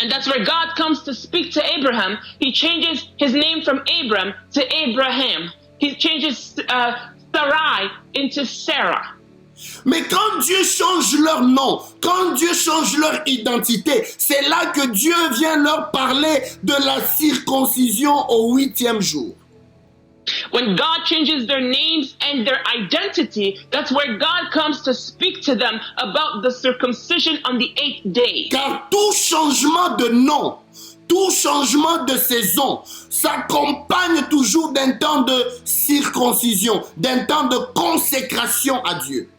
And that's where God comes to speak to Abraham. He changes his name from Abram to Abraham. He changes Sarai into Sarah. Mais quand Dieu change leur nom, quand Dieu change leur identité, c'est là que Dieu vient leur parler de la circoncision au 8e jour. When God changes their names and their identity, that's where God comes to speak to them about the circumcision on the 8th day. Car tout changement de nom, tout changement de saison s'accompagne toujours d'un temps de circoncision, d'un temps de consécration à Dieu.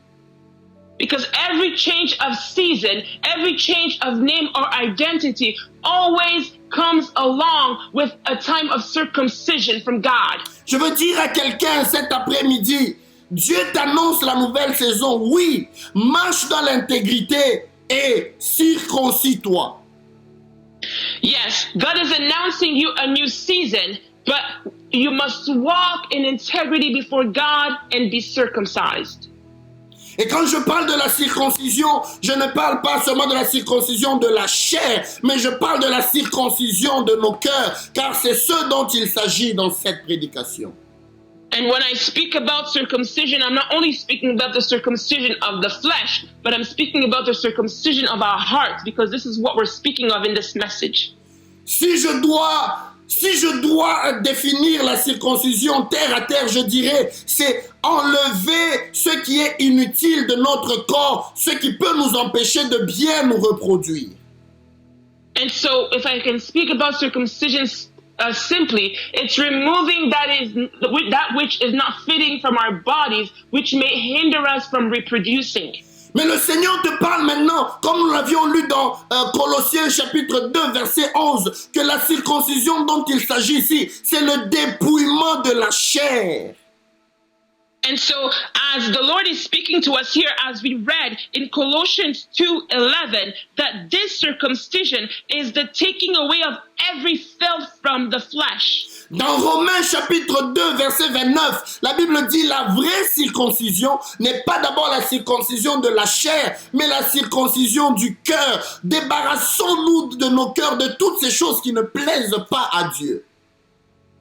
Because every change of season, every change of name or identity always comes along with a time of circumcision from God. Je veux dire à quelqu'un cet après-midi, Dieu t'annonce la nouvelle saison. Oui, marche dans l'intégrité et circoncis-toi. Yes, God is announcing you a new season, but you must walk in integrity before God and be circumcised. Et quand je parle de la circoncision, je ne parle pas seulement de la circoncision de la chair, mais je parle de la circoncision de nos cœurs, car c'est ce dont il s'agit dans cette prédication. And when I speak about circumcision, I'm not only speaking about the circumcision of the flesh, but I'm speaking about the circumcision of our hearts, because this is what we're speaking of in this message. Si je dois définir la circoncision terre à terre, je dirais, c'est enlever ce qui est inutile de notre corps, ce qui peut nous empêcher de bien nous reproduire. And so, if I can speak about circumcision simply, it's removing that which is not fitting from our bodies, which may hinder us from reproducing. Mais le Seigneur te parle maintenant, comme nous l'avions lu dans Colossiens chapitre 2, verset 11, que la circoncision dont il s'agit ici, c'est le dépouillement de la chair. And so, as the Lord is speaking to us here, as we read in Colossians 2:11, that this circumcision is the taking away of every filth from the flesh. Dans Romains chapitre 2, verset 29, la Bible dit la vraie circoncision n'est pas d'abord la circoncision de la chair, mais la circoncision du cœur. Débarrassons-nous de nos cœurs de toutes ces choses qui ne plaisent pas à Dieu.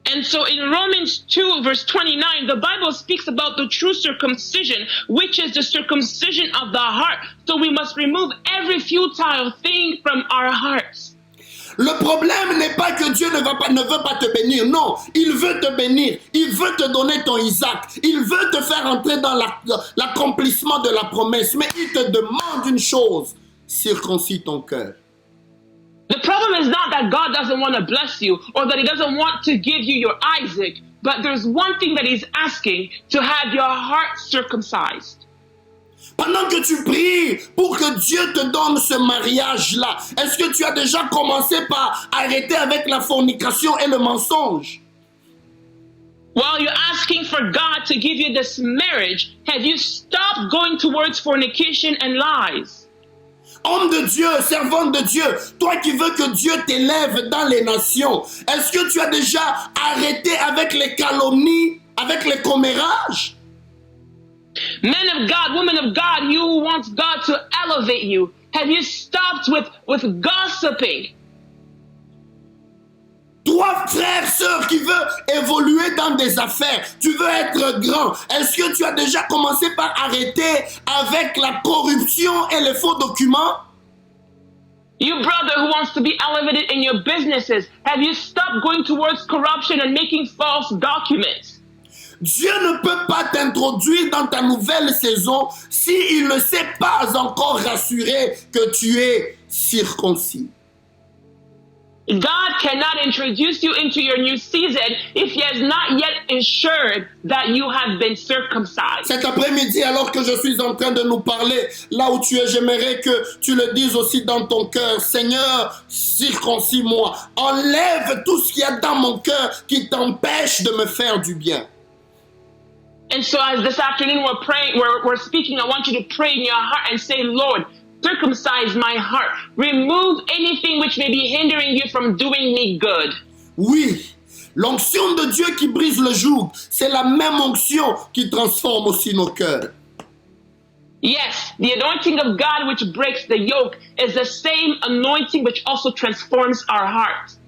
And so in Romans 2 verse 29, the Bible speaks about the true circumcision, which is the circumcision of the heart. So we must remove every futile thing from our hearts. Le problème n'est pas que Dieu ne veut pas te bénir. Non, il veut te bénir. Il veut te donner ton Isaac. Il veut te faire entrer dans l'accomplissement de la promesse. Mais il te demande une chose. Circoncis ton cœur. The problem is not that God doesn't want to bless you or that he doesn't want to give you your Isaac, but there's one thing that he's asking, to have your heart circumcised. Pendant que tu pries pour que Dieu te donne ce mariage-là, est-ce que tu as déjà commencé par arrêter avec la fornication et le mensonge? While you're asking for God to give you this marriage, have you stopped going towards fornication and lies? Homme de Dieu, servante de Dieu, toi qui veux que Dieu t'élève dans les nations, est-ce que tu as déjà arrêté avec les calomnies, avec les commérages? Men of God, women of God, you who want God to elevate you, have you stopped with gossiping? Toi, frère, sœur, qui veut évoluer dans des affaires, tu veux être grand, est-ce que tu as déjà commencé par arrêter avec la corruption et les faux documents? You brother who wants to be elevated in your businesses, have you stopped going towards corruption and making false documents? Dieu ne peut pas t'introduire dans ta nouvelle saison s'il ne s'est pas encore rassuré que tu es circoncis. God cannot introduce you into your new season if he has not yet ensured that you have been circumcised. Cet après-midi, alors que je suis en train de nous parler, là où tu es, j'aimerais que tu le dises aussi dans ton cœur. Seigneur, circoncis-moi. Enlève tout ce qu'il y a dans mon cœur qui t'empêche de me faire du bien. And so as this afternoon we're praying, we're speaking, I want you to pray in your heart and say, Lord, circumcise my heart. Remove anything which may be hindering you from doing me good. Oui, l'onction de Dieu qui brise le joug, c'est la même onction qui transforme aussi nos cœurs. Yes, the anointing of God which breaks the yoke is the same anointing which also transforms our heart.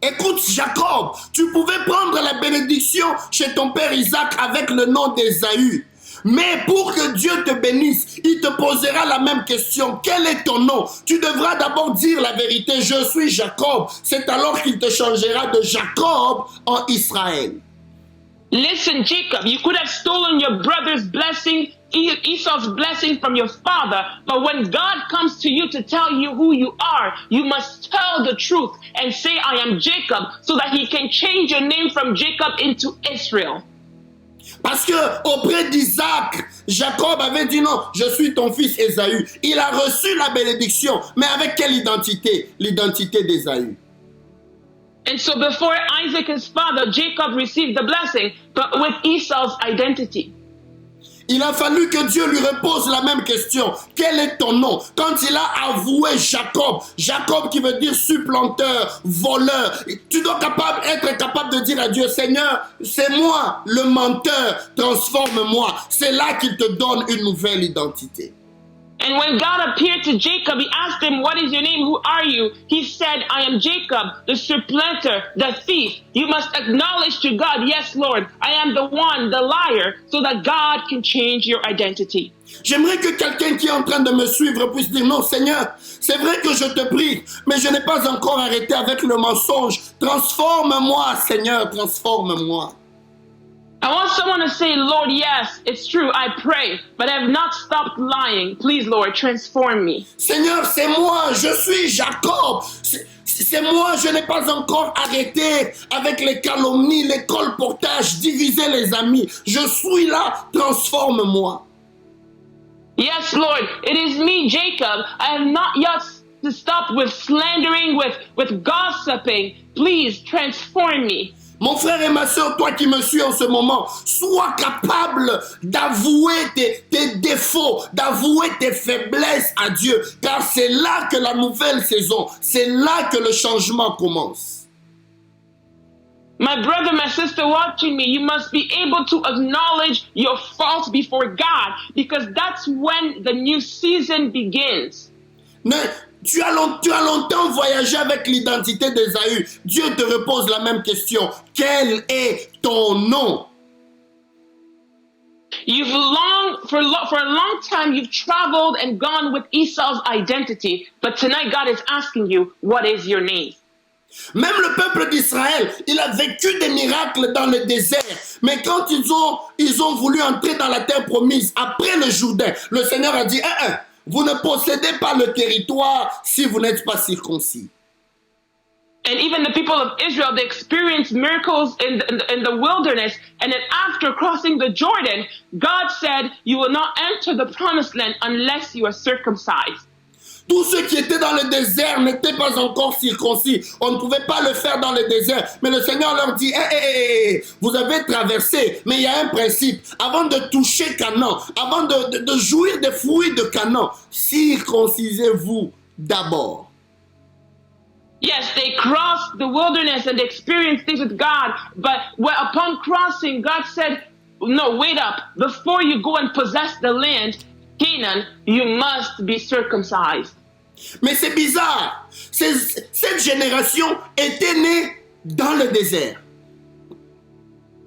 Écoute, Jacob, tu pouvais prendre la bénédiction chez ton père Isaac avec le nom d'Ésaü. Mais pour que Dieu te bénisse, il te posera la même question. Quel est ton nom? Tu devras d'abord dire la vérité. Je suis Jacob. C'est alors qu'il te changera de Jacob en Israël. Listen, Jacob, you could have stolen your brother's blessing, Esau's blessing from your father, but when God comes to you to tell you who you are, you must tell the truth and say, I am Jacob, so that he can change your name from Jacob into Israel. Parce que auprès d'Isaac, Jacob avait dit non, je suis ton fils Ésaü. Il a reçu la bénédiction, mais avec quelle identité? L'identité d'Ésaü. And so before Isaac, his father, Jacob received the blessing, but with Esau's identity. Il a fallu que Dieu lui repose la même question. Quel est ton nom? Quand il a avoué Jacob, Jacob qui veut dire supplanteur, voleur, tu dois être capable de dire à Dieu, Seigneur, c'est moi le menteur, transforme-moi. C'est là qu'il te donne une nouvelle identité. And when God appeared to Jacob, he asked him, what is your name? Who are you? He said, I am Jacob, the supplanter, the thief. You must acknowledge to God, yes, Lord, I am the one, the liar, so that God can change your identity. J'aimerais que quelqu'un qui est en train de me suivre puisse dire, non, Seigneur, c'est vrai que je te prie, mais je n'ai pas encore arrêté avec le mensonge. Transforme-moi, Seigneur, transforme-moi. I want someone to say, Lord, yes, it's true, I pray, but I have not stopped lying. Please, Lord, transform me. Seigneur, c'est moi, je suis Jacob. C'est moi, je n'ai pas encore arrêté avec les calomnies, les colportages, diviser les amis. Je suis là, transforme-moi. Yes, Lord, it is me, Jacob. I have not yet to stop with slandering, with gossiping. Please transform me. Mon frère et ma soeur, toi qui me suis en ce moment, sois capable d'avouer tes défauts, d'avouer tes faiblesses à Dieu, car c'est là que la nouvelle saison, c'est là que le changement commence. My brother, my sister watching me, you must be able to acknowledge your faults before God, because that's when the new season begins. Mais tu as longtemps voyagé avec l'identité d'Ésaü. Dieu te repose la même question. Quel est ton nom? For a long time, you've traveled and gone with Esau's identity, but tonight God is asking you, what is your name? Même le peuple d'Israël, il a vécu des miracles dans le désert. Mais quand ils ont voulu entrer dans la terre promise, après le Jourdain, le Seigneur a dit, vous ne possédez pas le territoire si vous n'êtes pas circoncis. And even the people of Israel, they experienced miracles in the wilderness. And then after crossing the Jordan, God said, you will not enter the promised land unless you are circumcised. Tous ceux qui étaient dans le désert n'étaient pas encore circoncis. On ne pouvait pas le faire dans le désert. Mais le Seigneur leur dit, vous avez traversé, mais il y a un principe. Avant de toucher Canaan, avant de jouir des fruits de Canaan, circoncisez-vous d'abord. Yes, they crossed the wilderness and experienced things with God. But upon crossing, God said, no, wait up. Before you go and possess the land, Canaan, you must be circumcised. Mais c'est bizarre. Cette génération était née dans le désert.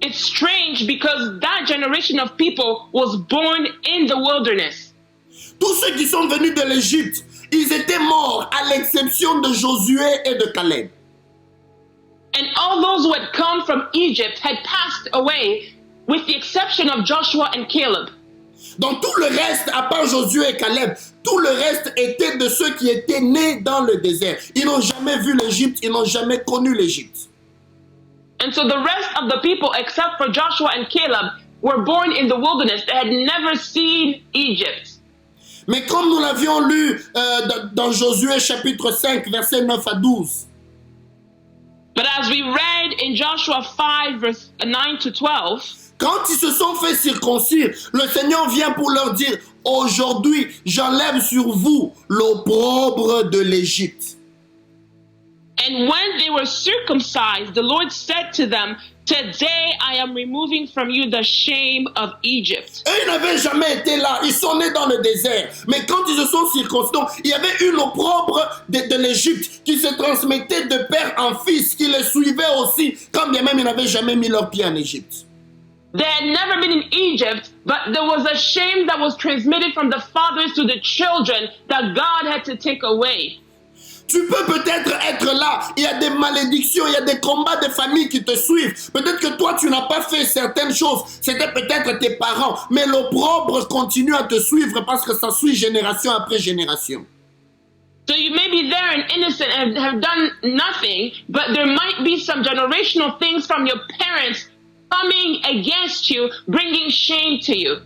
It's strange because that generation of people was born in the wilderness. Tous ceux qui sont venus de l'Égypte, ils étaient morts à l'exception de Josué et de Caleb. And all those who had come from Egypt had passed away with the exception of Joshua and Caleb. Dans tout le reste, à part Josué et Caleb, tout le reste était de ceux qui étaient nés dans le désert. Ils n'ont jamais vu l'Égypte, ils n'ont jamais connu l'Égypte. And so the rest of the people, except for Joshua and Caleb, were born in the wilderness. They had never seen Egypt. Mais comme nous l'avions lu dans Josué chapitre 5, versets 9 à 12. But as we read in Joshua 5, verse 9 to 12, quand ils se sont fait circoncire, le Seigneur vient pour leur dire, aujourd'hui, j'enlève sur vous l'opprobre de l'Égypte. And when they were circumcised, the Lord said to them, today I am removing from you the shame of Egypt. Et ils n'avaient jamais été là, ils sont nés dans le désert. Mais quand ils se sont circoncis, il y avait une opprobre de l'Égypte qui se transmettait de père en fils, qui les suivait aussi, quand bien même ils n'avaient jamais mis leurs pieds en Égypte. They had never been in Egypt, but there was a shame that was transmitted from the fathers to the children that God had to take away. Tu peux peut-être être là, il y a des malédictions, il y a des combats de famille qui te suivent. Peut-être que toi, tu n'as pas fait certaines choses, c'était peut-être tes parents, mais l'opprobre continue à te suivre parce que ça suit génération après génération. So you may be there and innocent and have done nothing, but there might be some generational things from your parents coming against you, bringing shame to you.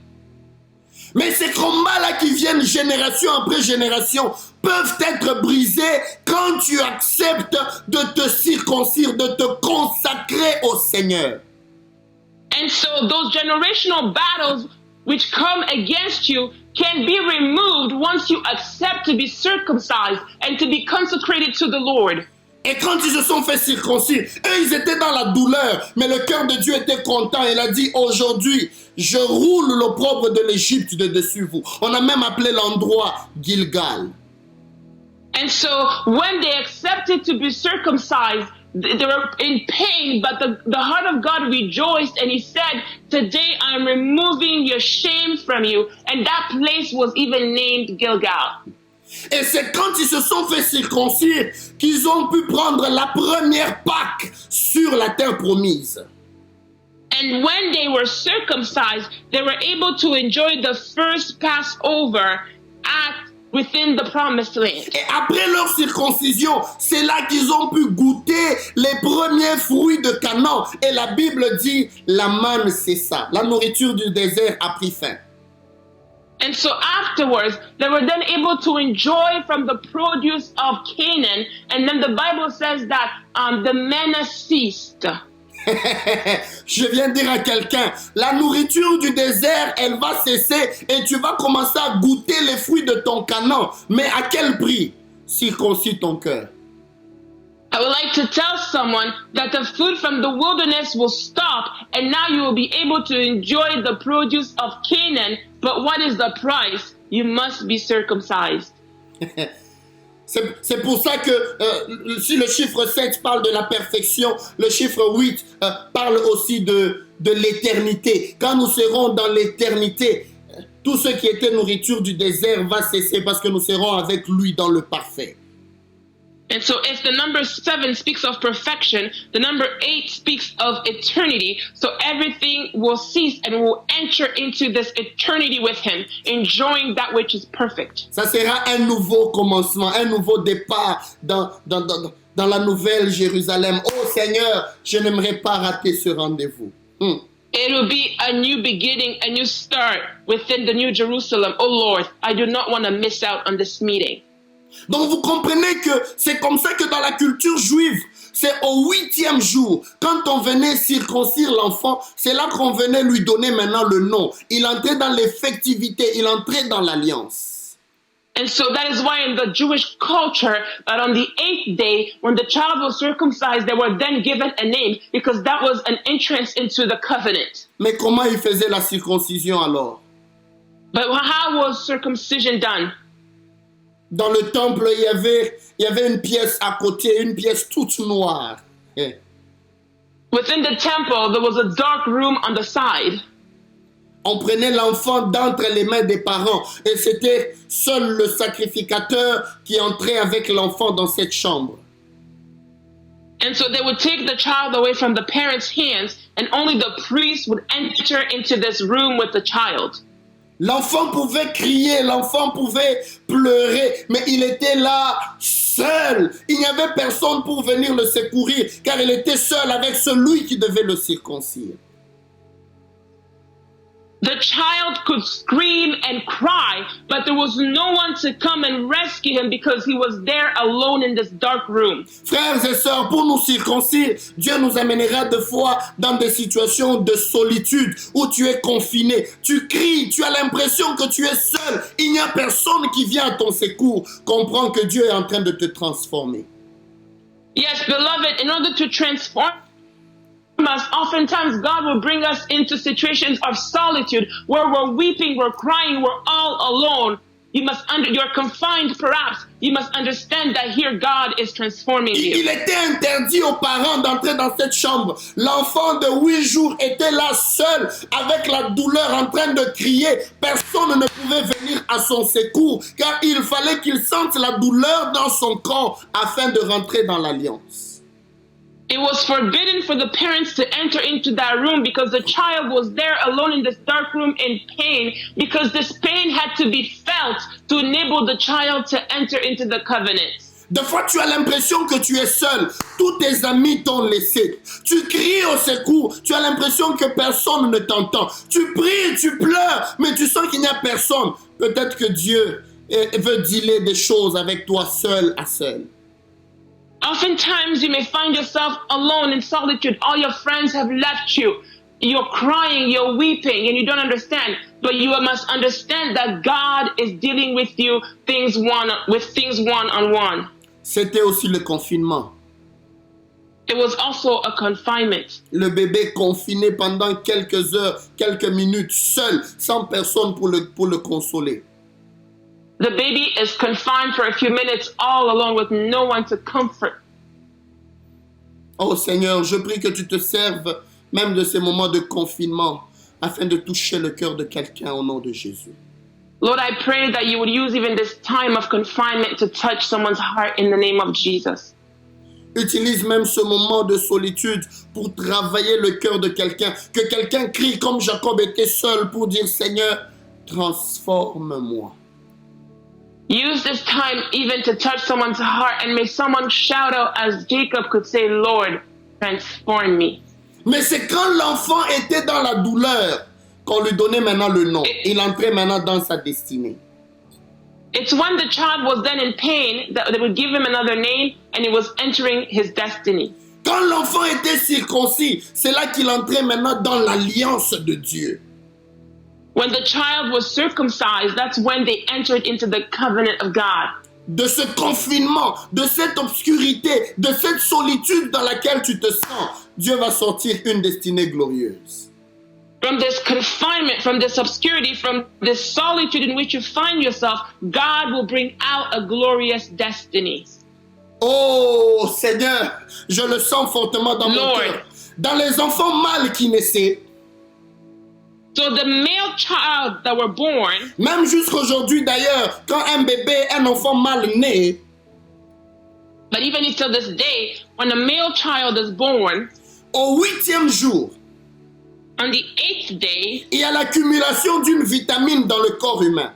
Mais ces combats-là qui viennent génération après génération peuvent être brisés quand tu acceptes de te circoncire, de te consacrer au Seigneur. And so those generational battles which come against you can be removed once you accept to be circumcised and to be consecrated to the Lord. Et quand ils se sont fait circoncire, eux ils étaient dans la douleur, mais le cœur de Dieu était content. Il a dit, aujourd'hui, je roule l'opprobre de l'Égypte de dessus vous. On a même appelé l'endroit Gilgal. And so when they accepted to be circumcised, they were in pain, but the heart of God rejoiced, and he said, today I'm removing your shame from you. And that place was even named Gilgal. Et c'est quand ils se sont fait circoncire qu'ils ont pu prendre la première Pâque sur la terre promise. And when they were circumcised, they were able to enjoy the first Passover within the promised land. Et après leur circoncision, c'est là qu'ils ont pu goûter les premiers fruits de Canaan. Et la Bible dit, la manne cessa. La nourriture du désert a pris fin. And so afterwards, they were then able to enjoy from the produce of Canaan. And then the Bible says that the manna ceased. Je viens dire à quelqu'un, la nourriture du désert, elle va cesser et tu vas commencer à goûter les fruits de ton Canaan. Mais à quel prix? Circoncis ton cœur. I would like to tell someone that the food from the wilderness will stop and now you will be able to enjoy the produce of Canaan. But what is the price? You must be circumcised. C'est pour ça que si le chiffre 7 parle de la perfection, le chiffre 8 parle aussi de l'éternité. Quand nous serons dans l'éternité, tout ce qui était nourriture du désert va cesser parce que nous serons avec lui dans le parfait. And so if the number 7 speaks of perfection, the number 8 speaks of eternity. So everything will cease and we'll enter into this eternity with him, enjoying that which is perfect. Ça sera un nouveau commencement, un nouveau départ dans la nouvelle Jérusalem. Oh Seigneur, je n'aimerais pas rater ce rendez-vous. It will be a new beginning, a new start within the new Jerusalem. Oh Lord, I do not want to miss out on this meeting. Donc vous comprenez que c'est comme ça que dans la culture juive, c'est au 8e jour, quand on venait circoncire l'enfant, c'est là qu'on venait lui donner maintenant le nom. Il entrait dans l'effectivité, il entrait dans l'alliance. And so that is why in the Jewish culture, that on the 8th day, when the child was circumcised, they were then given a name because that was an entrance into the covenant. Mais comment il faisait la circoncision alors? But how was circumcision done? Dans le temple, il y avait une pièce à côté, une pièce toute noire. Within the temple, there was a dark room on the side. On prenait l'enfant d'entre les mains des parents et c'était seul le sacrificateur qui entrait avec l'enfant dans cette chambre. And so they would take the child away from the parents' hands and only the priest would enter into this room with the child. L'enfant pouvait crier, l'enfant pouvait pleurer, mais il était là seul. Il n'y avait personne pour venir le secourir, car il était seul avec celui qui devait le circoncire. The child could scream and cry, but there was no one to come and rescue him because he was there alone in this dark room. Frères et sœurs, pour nous circoncire, Dieu nous amènera des fois dans des situations de solitude où tu es confiné. Tu cries, tu as l'impression que tu es seul. Il n'y a personne qui vient à ton secours. Comprends que Dieu est en train de te transformer. Yes, beloved, in order to transform us, oftentimes God will bring us into situations of solitude where we're weeping, we're crying, we're all alone. You're confined perhaps. You must understand that here God is transforming you. Il était interdit aux parents d'entrer dans cette chambre. L'enfant de 8 jours était là seul avec la douleur en train de crier. Personne ne pouvait venir à son secours car il fallait qu'il sente la douleur dans son corps afin de rentrer dans l'alliance. It was forbidden for the parents to enter into that room because the child was there alone in this dark room in pain because this pain had to be felt to enable the child to enter into the covenant. Des fois, tu as l'impression que tu es seul. Tous tes amis t'ont laissé. Tu cries au secours. Tu as l'impression que personne ne t'entend. Tu pries, tu pleures, mais tu sens qu'il n'y a personne. Peut-être que Dieu veut dealer des choses avec toi seul à seul. Oftentimes, you may find yourself alone in solitude. All your friends have left you. You're crying, you're weeping, and you don't understand. But you must understand that God is dealing with you things one-on-one. C'était aussi le confinement. It was also a confinement. Le bébé confiné pendant quelques heures, quelques minutes, seul, sans personne pour le consoler. The baby is confined for a few minutes all alone with no one to comfort. Oh Seigneur, je prie que tu te serves même de ces moments de confinement afin de toucher le cœur de quelqu'un au nom de Jésus. Lord, I pray that you would use even this time of confinement to touch someone's heart in the name of Jesus. Utilise même ce moment de solitude pour travailler le cœur de quelqu'un. Que quelqu'un crie comme Jacob était seul pour dire Seigneur, transforme-moi. Use this time even to touch someone's heart, and may someone shout out as Jacob could say, Lord, transform me. Mais c'est quand l'enfant était dans la douleur qu'on lui donnait maintenant le nom. Il entrait maintenant dans sa destinée. It's when the child was then in pain that they would give him another name, and he was entering his destiny. Quand l'enfant était circoncis, c'est là qu'il entrait maintenant dans l'alliance de Dieu. When the child was circumcised, that's when they entered into the covenant of God. De ce confinement, de cette obscurité, de cette solitude dans laquelle tu te sens, Dieu va sortir une destinée glorieuse. From this confinement, from this obscurity, from this solitude in which you find yourself, God will bring out a glorious destiny. Oh Seigneur, je le sens fortement dans mon Lord. cœur. Dans les enfants mâles qui naissaient, So the male child that were born, même jusqu'aujourd'hui d'ailleurs, quand un bébé, un enfant mâle naît, but even until this day, when a male child is born, au 8e jour, on the 8th day, il y a l'accumulation d'une vitamine dans le corps humain.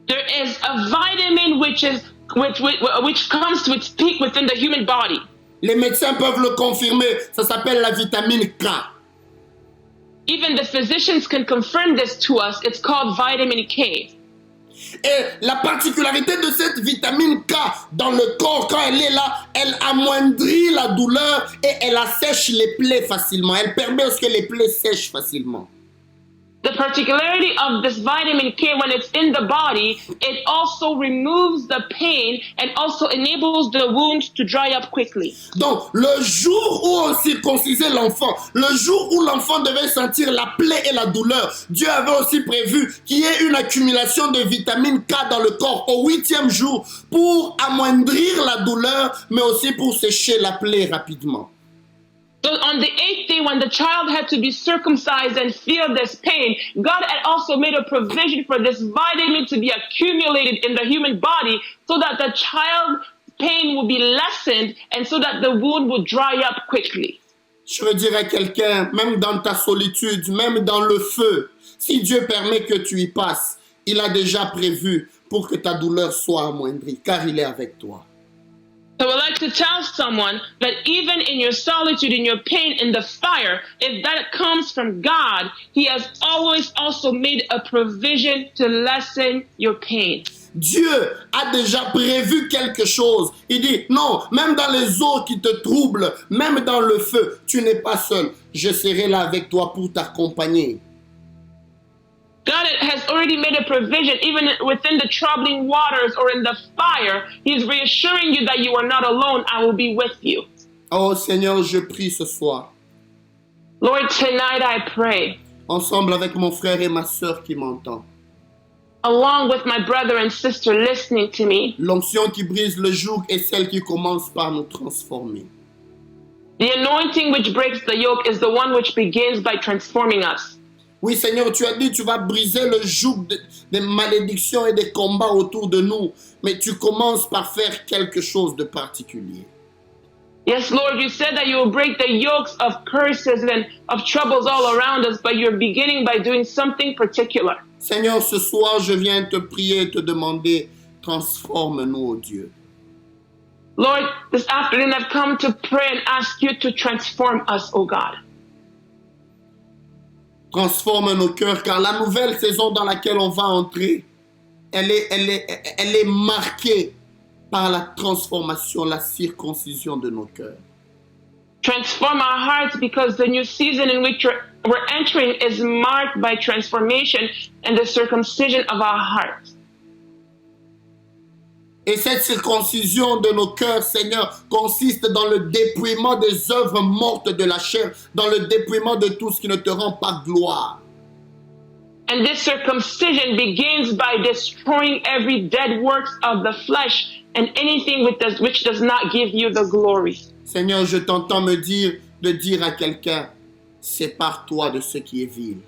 there is a vitamin which comes to its peak within the human body. Les médecins peuvent le confirmer, ça s'appelle la vitamine K. Even the physicians can confirm this to us. It's called vitamin K. Et la particularité de cette vitamine K dans le corps, quand elle est là, elle amoindrit la douleur et elle assèche les plaies facilement. Elle permet à ce que les plaies sèchent facilement. The particularity of this vitamin K, when it's in the body, it also removes the pain and also enables the wound to dry up quickly. Donc, le jour où on circoncisait l'enfant, le jour où l'enfant devait sentir la plaie et la douleur, Dieu avait aussi prévu qu'il y ait une accumulation de vitamine K dans le corps au 8e jour pour amoindrir la douleur, mais aussi pour sécher la plaie rapidement. So on the 8th day, when the child had to be circumcised and feel this pain, God had also made a provision for this vitamin to be accumulated in the human body so that the child's pain would be lessened and so that the wound would dry up quickly. Je veux dire à quelqu'un, même dans ta solitude, même dans le feu, si Dieu permet que tu y passes, il a déjà prévu pour que ta douleur soit amoindrie, car il est avec toi. So I would like to tell someone that even in your solitude, in your pain, in the fire, if that comes from God, He has always also made a provision to lessen your pain. Dieu a déjà prévu quelque chose. Il dit, non, même dans les eaux qui te troublent, même dans le feu, tu n'es pas seul. Je serai là avec toi pour t'accompagner. God has already made a provision, even within the troubling waters or in the fire. He's reassuring you that you are not alone. I will be with you. Oh Seigneur, je prie ce soir, Lord, tonight I pray, ensemble avec mon frère et ma sœur qui m'entendent. along with my brother and sister listening to me, L'onction qui brise le joug est celle qui commence par nous transformer. the anointing which breaks the yoke is the one which begins by transforming us. Oui, Seigneur, tu as dit, tu vas briser le joug des malédictions et des combats autour de nous, mais tu commences par faire quelque chose de particulier. Yes, Lord, you said that you will break the yokes of curses and of troubles all around us, but you're beginning by doing something particular. Seigneur, ce soir, je viens te prier et te demander, transforme-nous, oh Dieu. Lord, this afternoon I've come to pray and ask you to transform us, oh God. Transforme nos cœurs, car la nouvelle saison dans laquelle on va entrer, elle est marquée par la transformation, la circoncision de nos cœurs. Transform our hearts, because the new season in which we're entering is marked by transformation and the circumcision of our hearts. Et cette circoncision de nos cœurs, Seigneur, consiste dans le dépouillement des œuvres mortes de la chair, dans le dépouillement de tout ce qui ne te rend pas gloire. And this circumcision begins by destroying every dead works of the flesh and anything which does not give you the glory. Seigneur, je t'entends me dire de dire à quelqu'un, sépare-toi de ce qui est vil.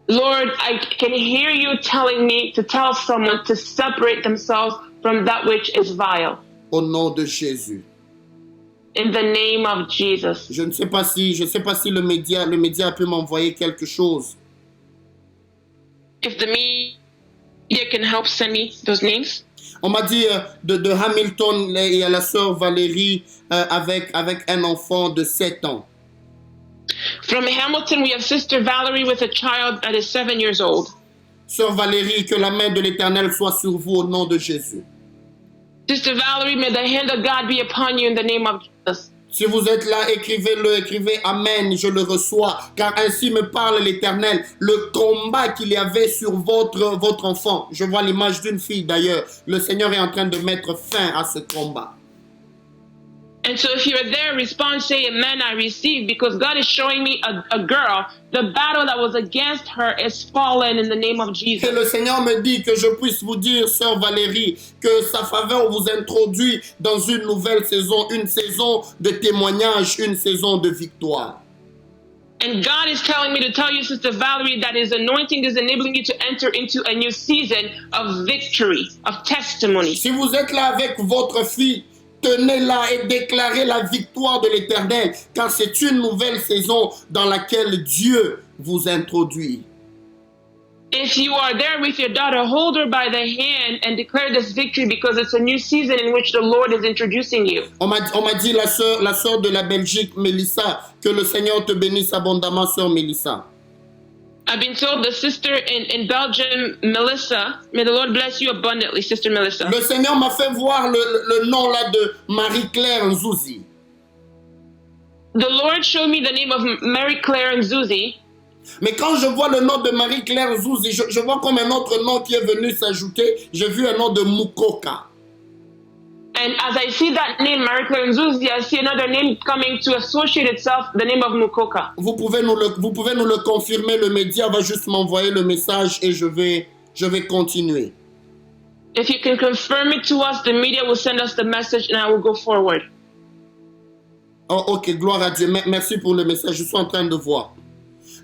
Lord, I can hear you telling me to tell someone to separate themselves from that which is vile. Au nom de Jésus. In the name of Jesus. Je ne sais pas si le média a pu m'envoyer quelque chose. If the you can help send me those names? On m'a dit de Hamilton, il y a la sœur Valérie avec un enfant de 7 ans. From Hamilton, we have Sister Valerie with a child that is 7 years old. Sœur Valérie, que la main de l'Éternel soit sur vous au nom de Jésus. Sister Valerie, may the hand of God be upon you in the name of Jesus. Si vous êtes là, écrivez-le, écrivez Amen, je le reçois. Car ainsi me parle l'Éternel, le combat qu'il y avait sur votre enfant. Je vois l'image d'une fille d'ailleurs. Le Seigneur est en train de mettre fin à ce combat. And so if you're there, respond, say amen, I receive, because God is showing me a girl. The battle that was against her is fallen in the name of Jesus. Et le Seigneur me dit que je puisse vous dire, sœur Valérie, que sa faveur vous introduit dans une nouvelle saison, une saison de témoignage, une saison de victoire. And God is telling me to tell you, Sister Valerie, that His anointing is enabling you to enter into a new season of victory, of testimony. Si vous êtes là avec votre fille, tenez-la et déclarez la victoire de l'Éternel, car c'est une nouvelle saison dans laquelle Dieu vous introduit. If you are there with your daughter, hold her by the hand and declare this victory, because it's a new season in which the Lord is introducing you. On m'a dit la sœur de la Belgique, Mélissa, que le Seigneur te bénisse abondamment, sœur Mélissa. I've been told the sister in Belgium, Melissa, may the Lord bless you abundantly, Sister Melissa. Le Seigneur m'a fait voir le nom là de Marie-Claire Nzouzi. The Lord showed me the name of Mary Claire Nzuzi. Mais quand je vois le nom de Marie-Claire Nzouzi, je vois comme un autre nom qui est venu s'ajouter. J'ai vu un nom de Mukoka. And as I see that name, Mary Claire Nzuzi, I see another name coming to associate itself, the name of Mukoka. Vous pouvez nous le confirmer, le média va juste m'envoyer le message et je vais continuer. If you can confirm it to us, the media will send us the message and I will go forward. Oh, ok, gloire à Dieu. Merci pour le message, je suis en train de voir.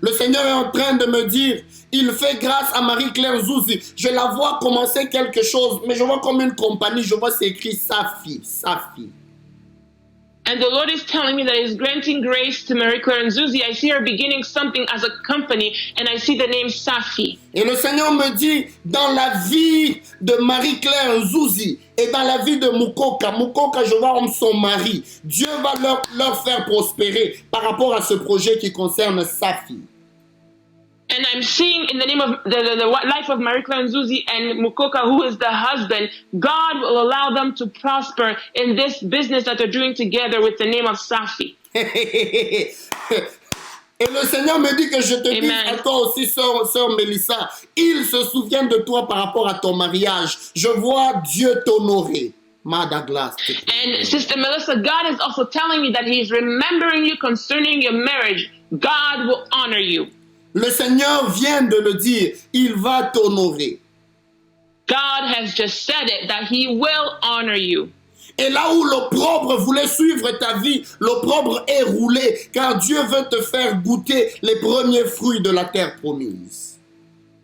Le Seigneur est en train de me dire, il fait grâce à Marie-Claire Nzouzi. Je la vois commencer quelque chose, mais je vois comme une compagnie, je vois c'est écrit Safi. And the Lord is telling me that He's granting grace to Mary Claire Nzuzi. I see her beginning something as a company, and I see the name Safi. Et le Seigneur me dit, dans la vie de Marie-Claire Nzouzi et dans la vie de Mukoka, je vois comme son mari, Dieu va leur faire prospérer par rapport à ce projet qui concerne Safi. And I'm seeing in the name of the life of Mary Claire Nzuzi and Mukoka, who is the husband, God will allow them to prosper in this business that they're doing together with the name of Safi. Et le Seigneur me dit que je te dis à toi aussi, sœur Mélissa, il se souvient de toi par rapport à ton mariage. Je vois Dieu t'honorer. Madaglas. And Sister Melissa, God is also telling me that He's remembering you concerning your marriage. God will honor you. Le Seigneur vient de le dire, il va t'honorer. God has just said it, that He will honor you. Et là où l'opprobre voulait suivre ta vie, l'opprobre est roulé, car Dieu veut te faire goûter les premiers fruits de la terre promise.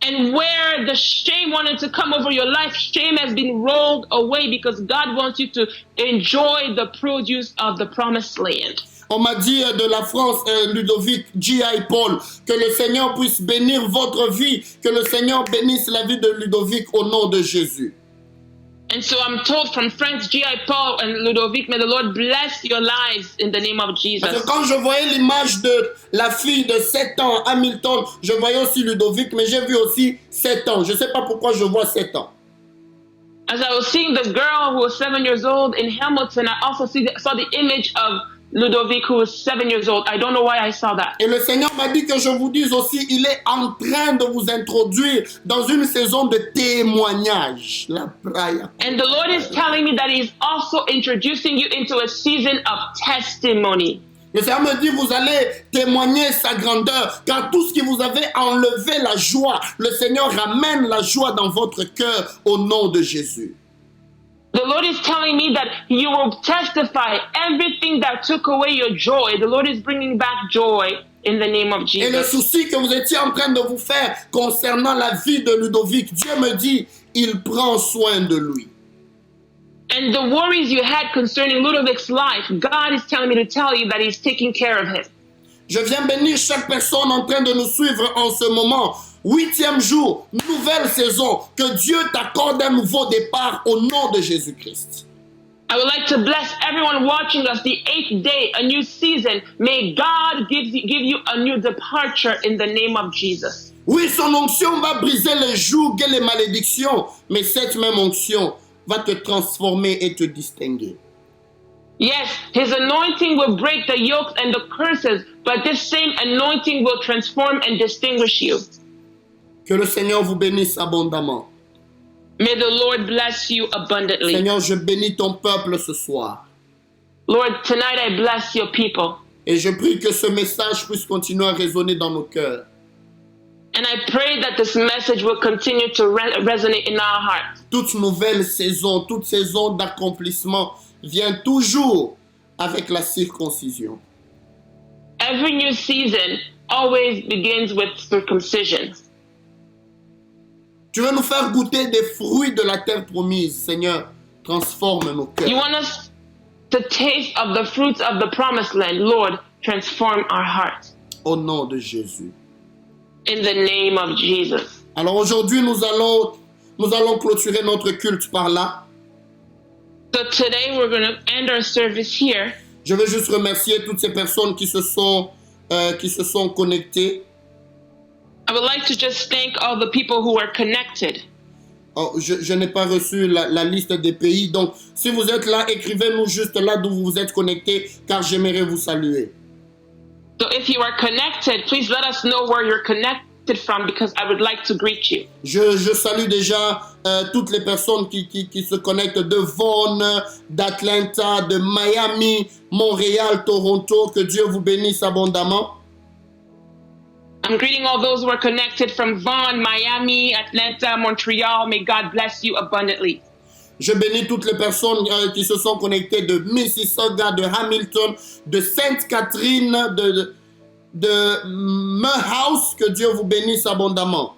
And where the shame wanted to come over your life, shame has been rolled away, because God wants you to enjoy the produce of the promised land. On m'a dit de la France, Ludovic, G.I. Paul, que le Seigneur puisse bénir votre vie, que le Seigneur bénisse la vie de Ludovic au nom de Jésus. And so I'm told from friends G.I. Paul and Ludovic, may the Lord bless your lives in the name of Jesus. Parce que quand je voyais l'image de la fille de 7 ans, Hamilton, je voyais aussi Ludovic, mais j'ai vu aussi 7 ans. Je ne sais pas pourquoi je vois 7 ans. As I was seeing the girl who was 7 years old in Hamilton, I also saw the image of Ludovic, who was 7 years old. I don't know why I saw that. Et le Seigneur m'a dit que je vous dise aussi, il est en train de vous introduire dans une saison de témoignage. La praia. And the Lord is telling me that He's also introducing you into a season of testimony. Le Seigneur me dit, vous allez témoigner sa grandeur, car tout ce qui vous avait enlevé la joie, le Seigneur ramène la joie dans votre cœur au nom de Jésus. The Lord is telling me that you will testify everything that took away your joy. The Lord is bringing back joy in the name of Jesus. Et le souci que vous étiez en train de vous faire concernant la vie de Ludovic, Dieu me dit, il prend soin de lui. And the worries you had concerning Ludovic's life, God is telling me to tell you that He's taking care of him. Je viens bénir chaque personne en train de nous suivre en ce moment. 8e jour, nouvelle saison. Que Dieu t'accorde un nouveau départ au nom de Jésus-Christ. I would like to bless everyone watching us the 8th day, a new season. May God give you a new departure in the name of Jesus. Oui, son onction va briser les jougs et les malédictions, mais cette même onction va te transformer et te distinguer. Yes, his anointing will break the yokes and the curses, but this same anointing will transform and distinguish you. Que le Seigneur vous bénisse abondamment. May the Lord bless you abundantly. Seigneur, je bénis ton peuple ce soir. Lord, tonight I bless your people. Et je prie que ce message puisse continuer à résonner dans nos cœurs. And I pray that this message will continue to resonate in our hearts. Toute nouvelle saison, toute saison d'accomplissement vient toujours avec la circoncision. Every new season always begins with circumcision. Tu veux nous faire goûter des fruits de la terre promise, Seigneur, transforme nos You cœurs. want us to taste of the fruits of the promised land. Lord, transform our hearts. Au nom de Jésus. In the name of Jesus. Alors aujourd'hui, nous allons clôturer notre culte par là. So today we're going to end our service here. Je veux juste remercier toutes ces personnes qui se sont connectées. I would like to just thank all the people who are connected. Oh, je n'ai pas reçu la liste des pays. Donc, si vous êtes là, écrivez-nous juste là d'où vous êtes connectés, car j'aimerais vous saluer. So if you are connected, please let us know where you're connected from because I would like to greet you. Je salue déjà toutes les personnes qui se connectent de Vaughan, d'Atlanta, de Miami, Montréal, Toronto. Que Dieu vous bénisse abondamment. I'm greeting all those who are connected from Vaughan, Miami, Atlanta, Montreal. May God bless you abundantly. Je bénis toutes les personnes qui se sont connectées de Mississauga, de Hamilton, de Sainte-Catherine, de Mulhouse. Que Dieu vous bénisse abondamment.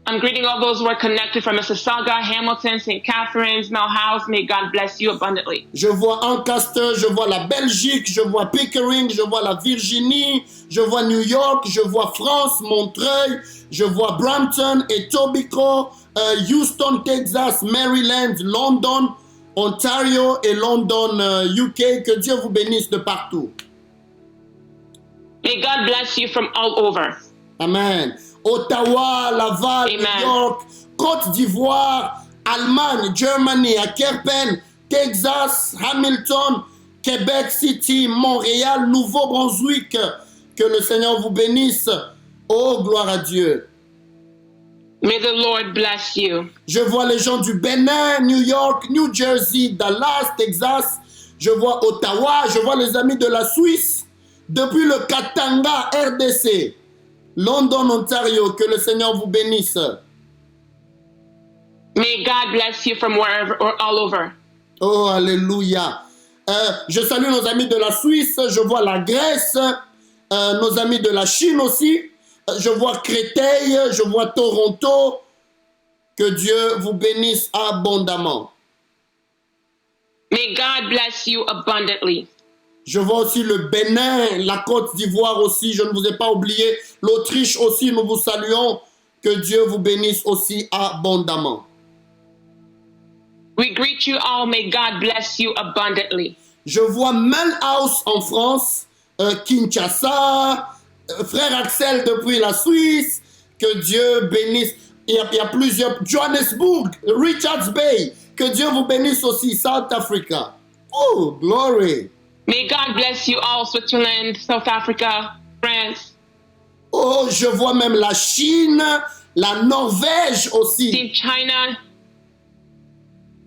I'm greeting all those who are connected from Mississauga, Hamilton, St. Catharines, Mulhouse. May God bless you abundantly. Je vois Ancaster, je vois la Belgique, je vois Pickering, je vois la Virginie, je vois New York, je vois France, Montreuil, je vois Brampton, Etobicoke, Houston, Texas, Maryland, London, Ontario et London, UK. Que Dieu vous bénisse de partout. May God bless you from all over. Amen. Ottawa, Laval, Amen. New York, Côte d'Ivoire, Allemagne, Germany, à Kerpen, Texas, Hamilton, Québec City, Montréal, Nouveau-Brunswick. Que le Seigneur vous bénisse. Oh, gloire à Dieu. May the Lord bless you. Je vois les gens du Bénin, New York, New Jersey, Dallas, Texas. Je vois Ottawa, je vois les amis de la Suisse. Depuis le Katanga, RDC. London, Ontario, que le Seigneur vous bénisse. May God bless you from wherever or all over. Oh, alléluia. Je salue nos amis de la Suisse, je vois la Grèce, nos amis de la Chine aussi. Je vois Créteil, je vois Toronto. Que Dieu vous bénisse abondamment. May God bless you abundantly. Je vois aussi le Bénin, la Côte d'Ivoire aussi, je ne vous ai pas oublié. L'Autriche aussi, nous vous saluons. Que Dieu vous bénisse aussi abondamment. We greet you all. May God bless you abundantly. Je vois Mulhouse en France, Kinshasa, frère Axel depuis la Suisse. Que Dieu bénisse. Il y a plusieurs. Johannesburg, Richards Bay. Que Dieu vous bénisse aussi, South Africa. Oh, glory. May God bless you all, Switzerland, South Africa, France. Oh, je vois même la Chine, la Norvège aussi. See China,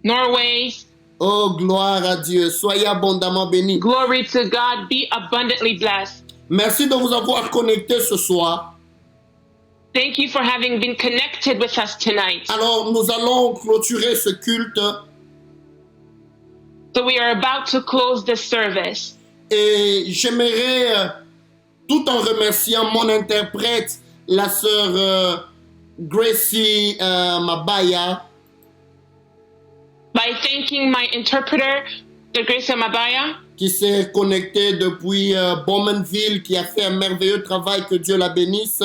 Norway. Oh, gloire à Dieu. Soyez abondamment bénis. Glory to God. Be abundantly blessed. Merci de vous avoir connectés ce soir. Thank you for having been connected with us tonight. Alors, nous allons clôturer ce culte. So we are about to close this service. Et j'aimerais, tout en remerciant mon interprète, la sœur Gracie Mabaya, By thanking my interpreter, the Grace of Mabaya, qui s'est connectée depuis Bowmanville, qui a fait un merveilleux travail, que Dieu la bénisse.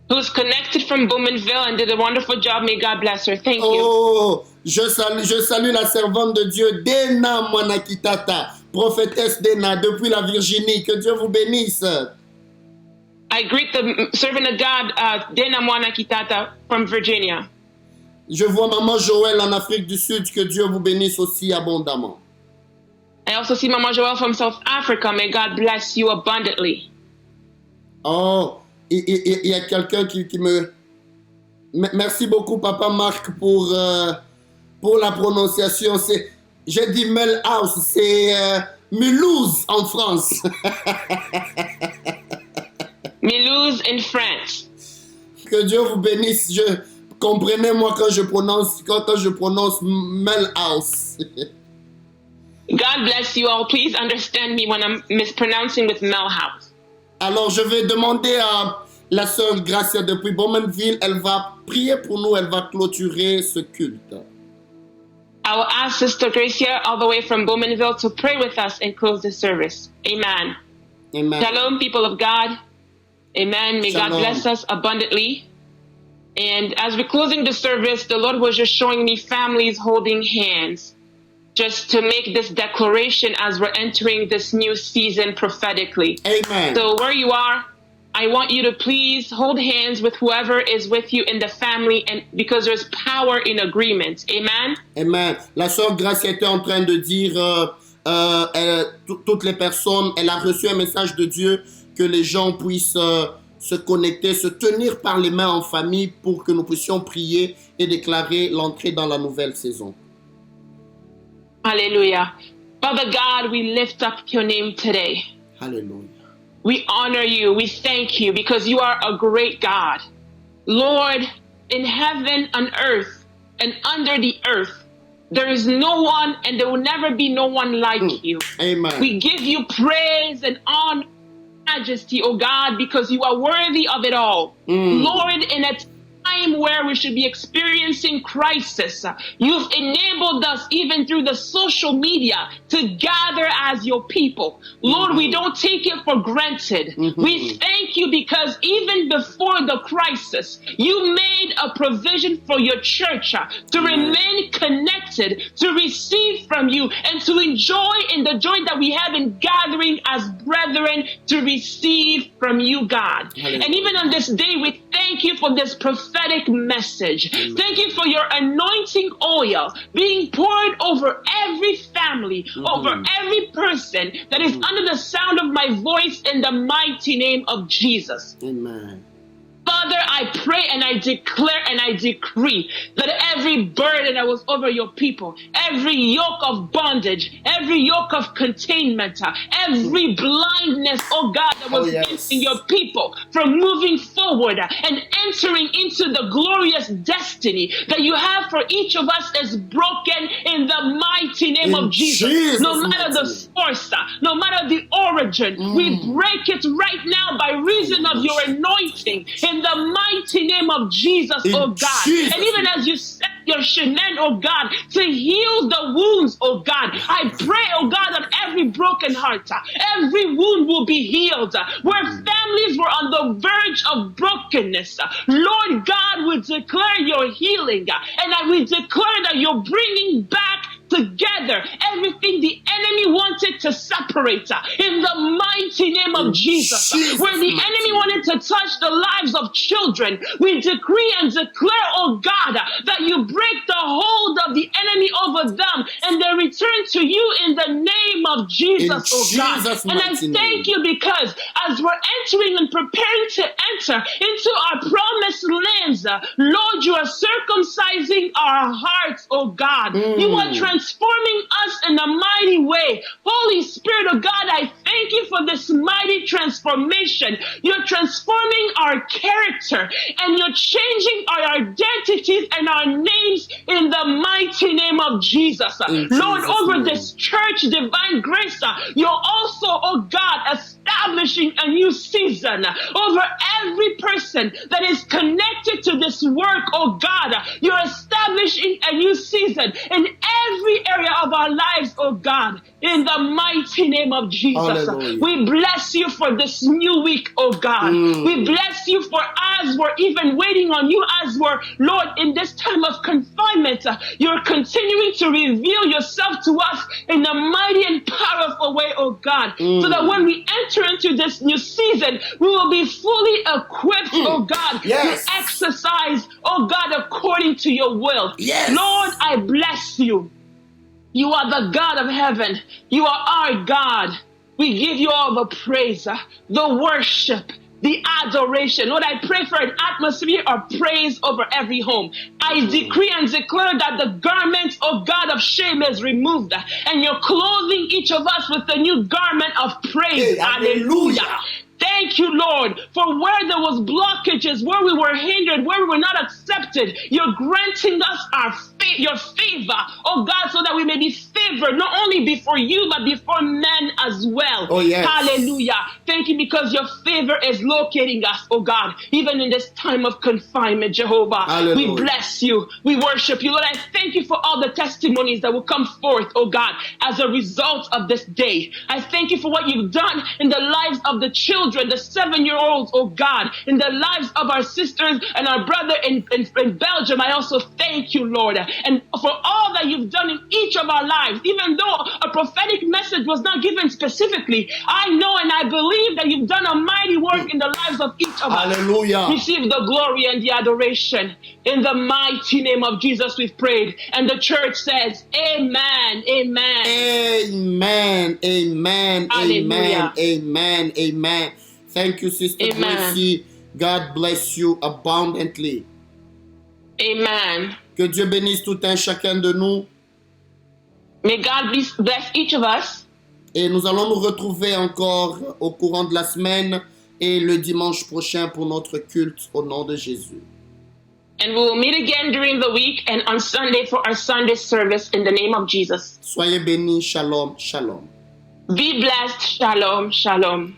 who's connected from Bowmanville and did a wonderful job. May God bless her. Thank you. Oh, je salue la servante de Dieu, Dena Mwanakitata, prophétesse Dena, depuis la Virginie. Que Dieu vous bénisse. I greet the servant of God, Dena Mwana Kitata from Virginia. Je vois Maman Joël en Afrique du Sud. Que Dieu vous bénisse aussi abondamment. I also see Mama Joel from South Africa. May God bless you abundantly. Oh, il y a quelqu'un qui me... Merci beaucoup, Papa Marc, pour la prononciation. J'ai dit Melhouse, c'est Mulhouse en France. Mulhouse in France. Que Dieu vous bénisse. Comprenez-moi quand je prononce Melhouse. God bless you all. Please understand me when I'm mispronouncing with Melhouse. Alors, je vais demander à la sœur Gracia depuis Bowmanville. Elle va prier pour nous. Elle va clôturer ce culte. I will ask Sister Gracia all the way from Bowmanville to pray with us and close the service. Amen. Amen. Shalom, people of God. Amen. May Shalom. God bless us abundantly. And as we're closing the service, the Lord was just showing me families holding hands, just to make this declaration as we're entering this new season prophetically. Amen. So where you are, I want you to please hold hands with whoever is with you in the family, and because there's power in agreement. Amen. Amen. La sœur Gracia était en train de dire, toutes les personnes, elle a reçu un message de Dieu que les gens puissent se connecter, se tenir par les mains en famille pour que nous puissions prier et déclarer l'entrée dans la nouvelle saison. Hallelujah. Father God, we lift up your name today. Hallelujah. We honor you. We thank you because you are a great God. Lord, in heaven, on earth, and under the earth, there is no one and there will never be no one like you. Amen. We give you praise and honor, majesty, oh God, because you are worthy of it all. Lord, in a time where we should be experiencing crisis, you've enabled us even through the social media to gather as your people. Lord, we don't take it for granted. We thank you because even before the crisis, you made a provision for your church to remain connected, to receive from you, and to enjoy in the joy that we have in gathering as brethren to receive from you, God. Hallelujah. And even on this day, we thank you for this prophetic message. Thank you for your anointing oil being poured over every family, over every person that is under the sound of my voice in the mighty name of Jesus. Amen. Father, I pray and I declare and I decree that every burden that was over your people, every yoke of bondage, every yoke of containment, every blindness, oh God, that was in your people from moving forward and entering into the glorious destiny that you have for each of us is broken in the mighty name of Jesus. No matter the source, no matter the origin, we break it right now by reason of your anointing in the mighty name of Jesus, oh God. And even as you set your shemen, oh God, to heal the wounds, oh God, I pray, oh God, that every broken heart, every wound will be healed. Where families were on the verge of brokenness, Lord God, we declare your healing, and we declare that you're bringing back together everything the enemy wanted to separate in the mighty name of Jesus. Where the enemy wanted to touch the lives of children, we decree and declare, oh God, that you break the hold of the enemy over them and they return to you in the name of Jesus, oh God. And I thank you because as we're entering and preparing to enter into our promised lands, Lord, you are circumcising our hearts, oh God. You are transforming us in a mighty way. Holy Spirit of God, I thank you for this mighty transformation. You're transforming our character and you're changing our identities and our names in the mighty name of Jesus. Lord, over this church, Divine Grace, you're also, oh God, establishing a new season over every person that is connected to this work, oh God. You're establishing a new season in every area of our lives, oh God, in the mighty name of Jesus. Hallelujah. We bless you for this new week, oh God. We bless you for as we're even waiting on you, as we're, Lord, in this time of confinement, you're continuing to reveal yourself to us in a mighty and powerful way, oh God, so that when we enter into this new season, we will be fully equipped, oh God, Yes. to exercise, oh God, according to your will. Yes. Lord, I bless you. You are the God of heaven. You are our God. We give you all the praise, the worship, the adoration. Lord, I pray for an atmosphere of praise over every home. I decree and declare that the garment, of God, of shame is removed, and you're clothing each of us with a new garment of praise. Hey, hallelujah. Thank you, Lord, for where there was blockages, where we were hindered, where we were not accepted. You're granting us your favor, oh God, so that we may be favored, not only before you, but before men as well. Oh, yes. Hallelujah. Thank you because your favor is locating us, oh God, even in this time of confinement, Jehovah. Hallelujah. We bless you. We worship you. Lord, I thank you for all the testimonies that will come forth, oh God, as a result of this day. I thank you for what you've done in the lives of the children, the 7-year-olds, oh God, in the lives of our sisters and our brother in Belgium. I also thank you, Lord, and for all that you've done in each of our lives. Even though a prophetic message was not given specifically, I know and I believe that you've done a mighty work in the lives of each of us. Hallelujah. Receive the glory and the adoration. In the mighty name of Jesus we've prayed. And the church says, amen, amen. Amen, amen, Hallelujah. amen, amen, amen. Thank you, Sister Amen. Gracie. God bless you abundantly. Amen. Que Dieu bénisse tout un chacun de nous. May God bless each of us. Et nous allons nous retrouver encore au courant de la semaine et le dimanche prochain pour notre culte au nom de Jésus. And we will meet again during the week and on Sunday for our Sunday service in the name of Jesus. Soyez bénis. Shalom, shalom. Be blessed. Shalom, shalom.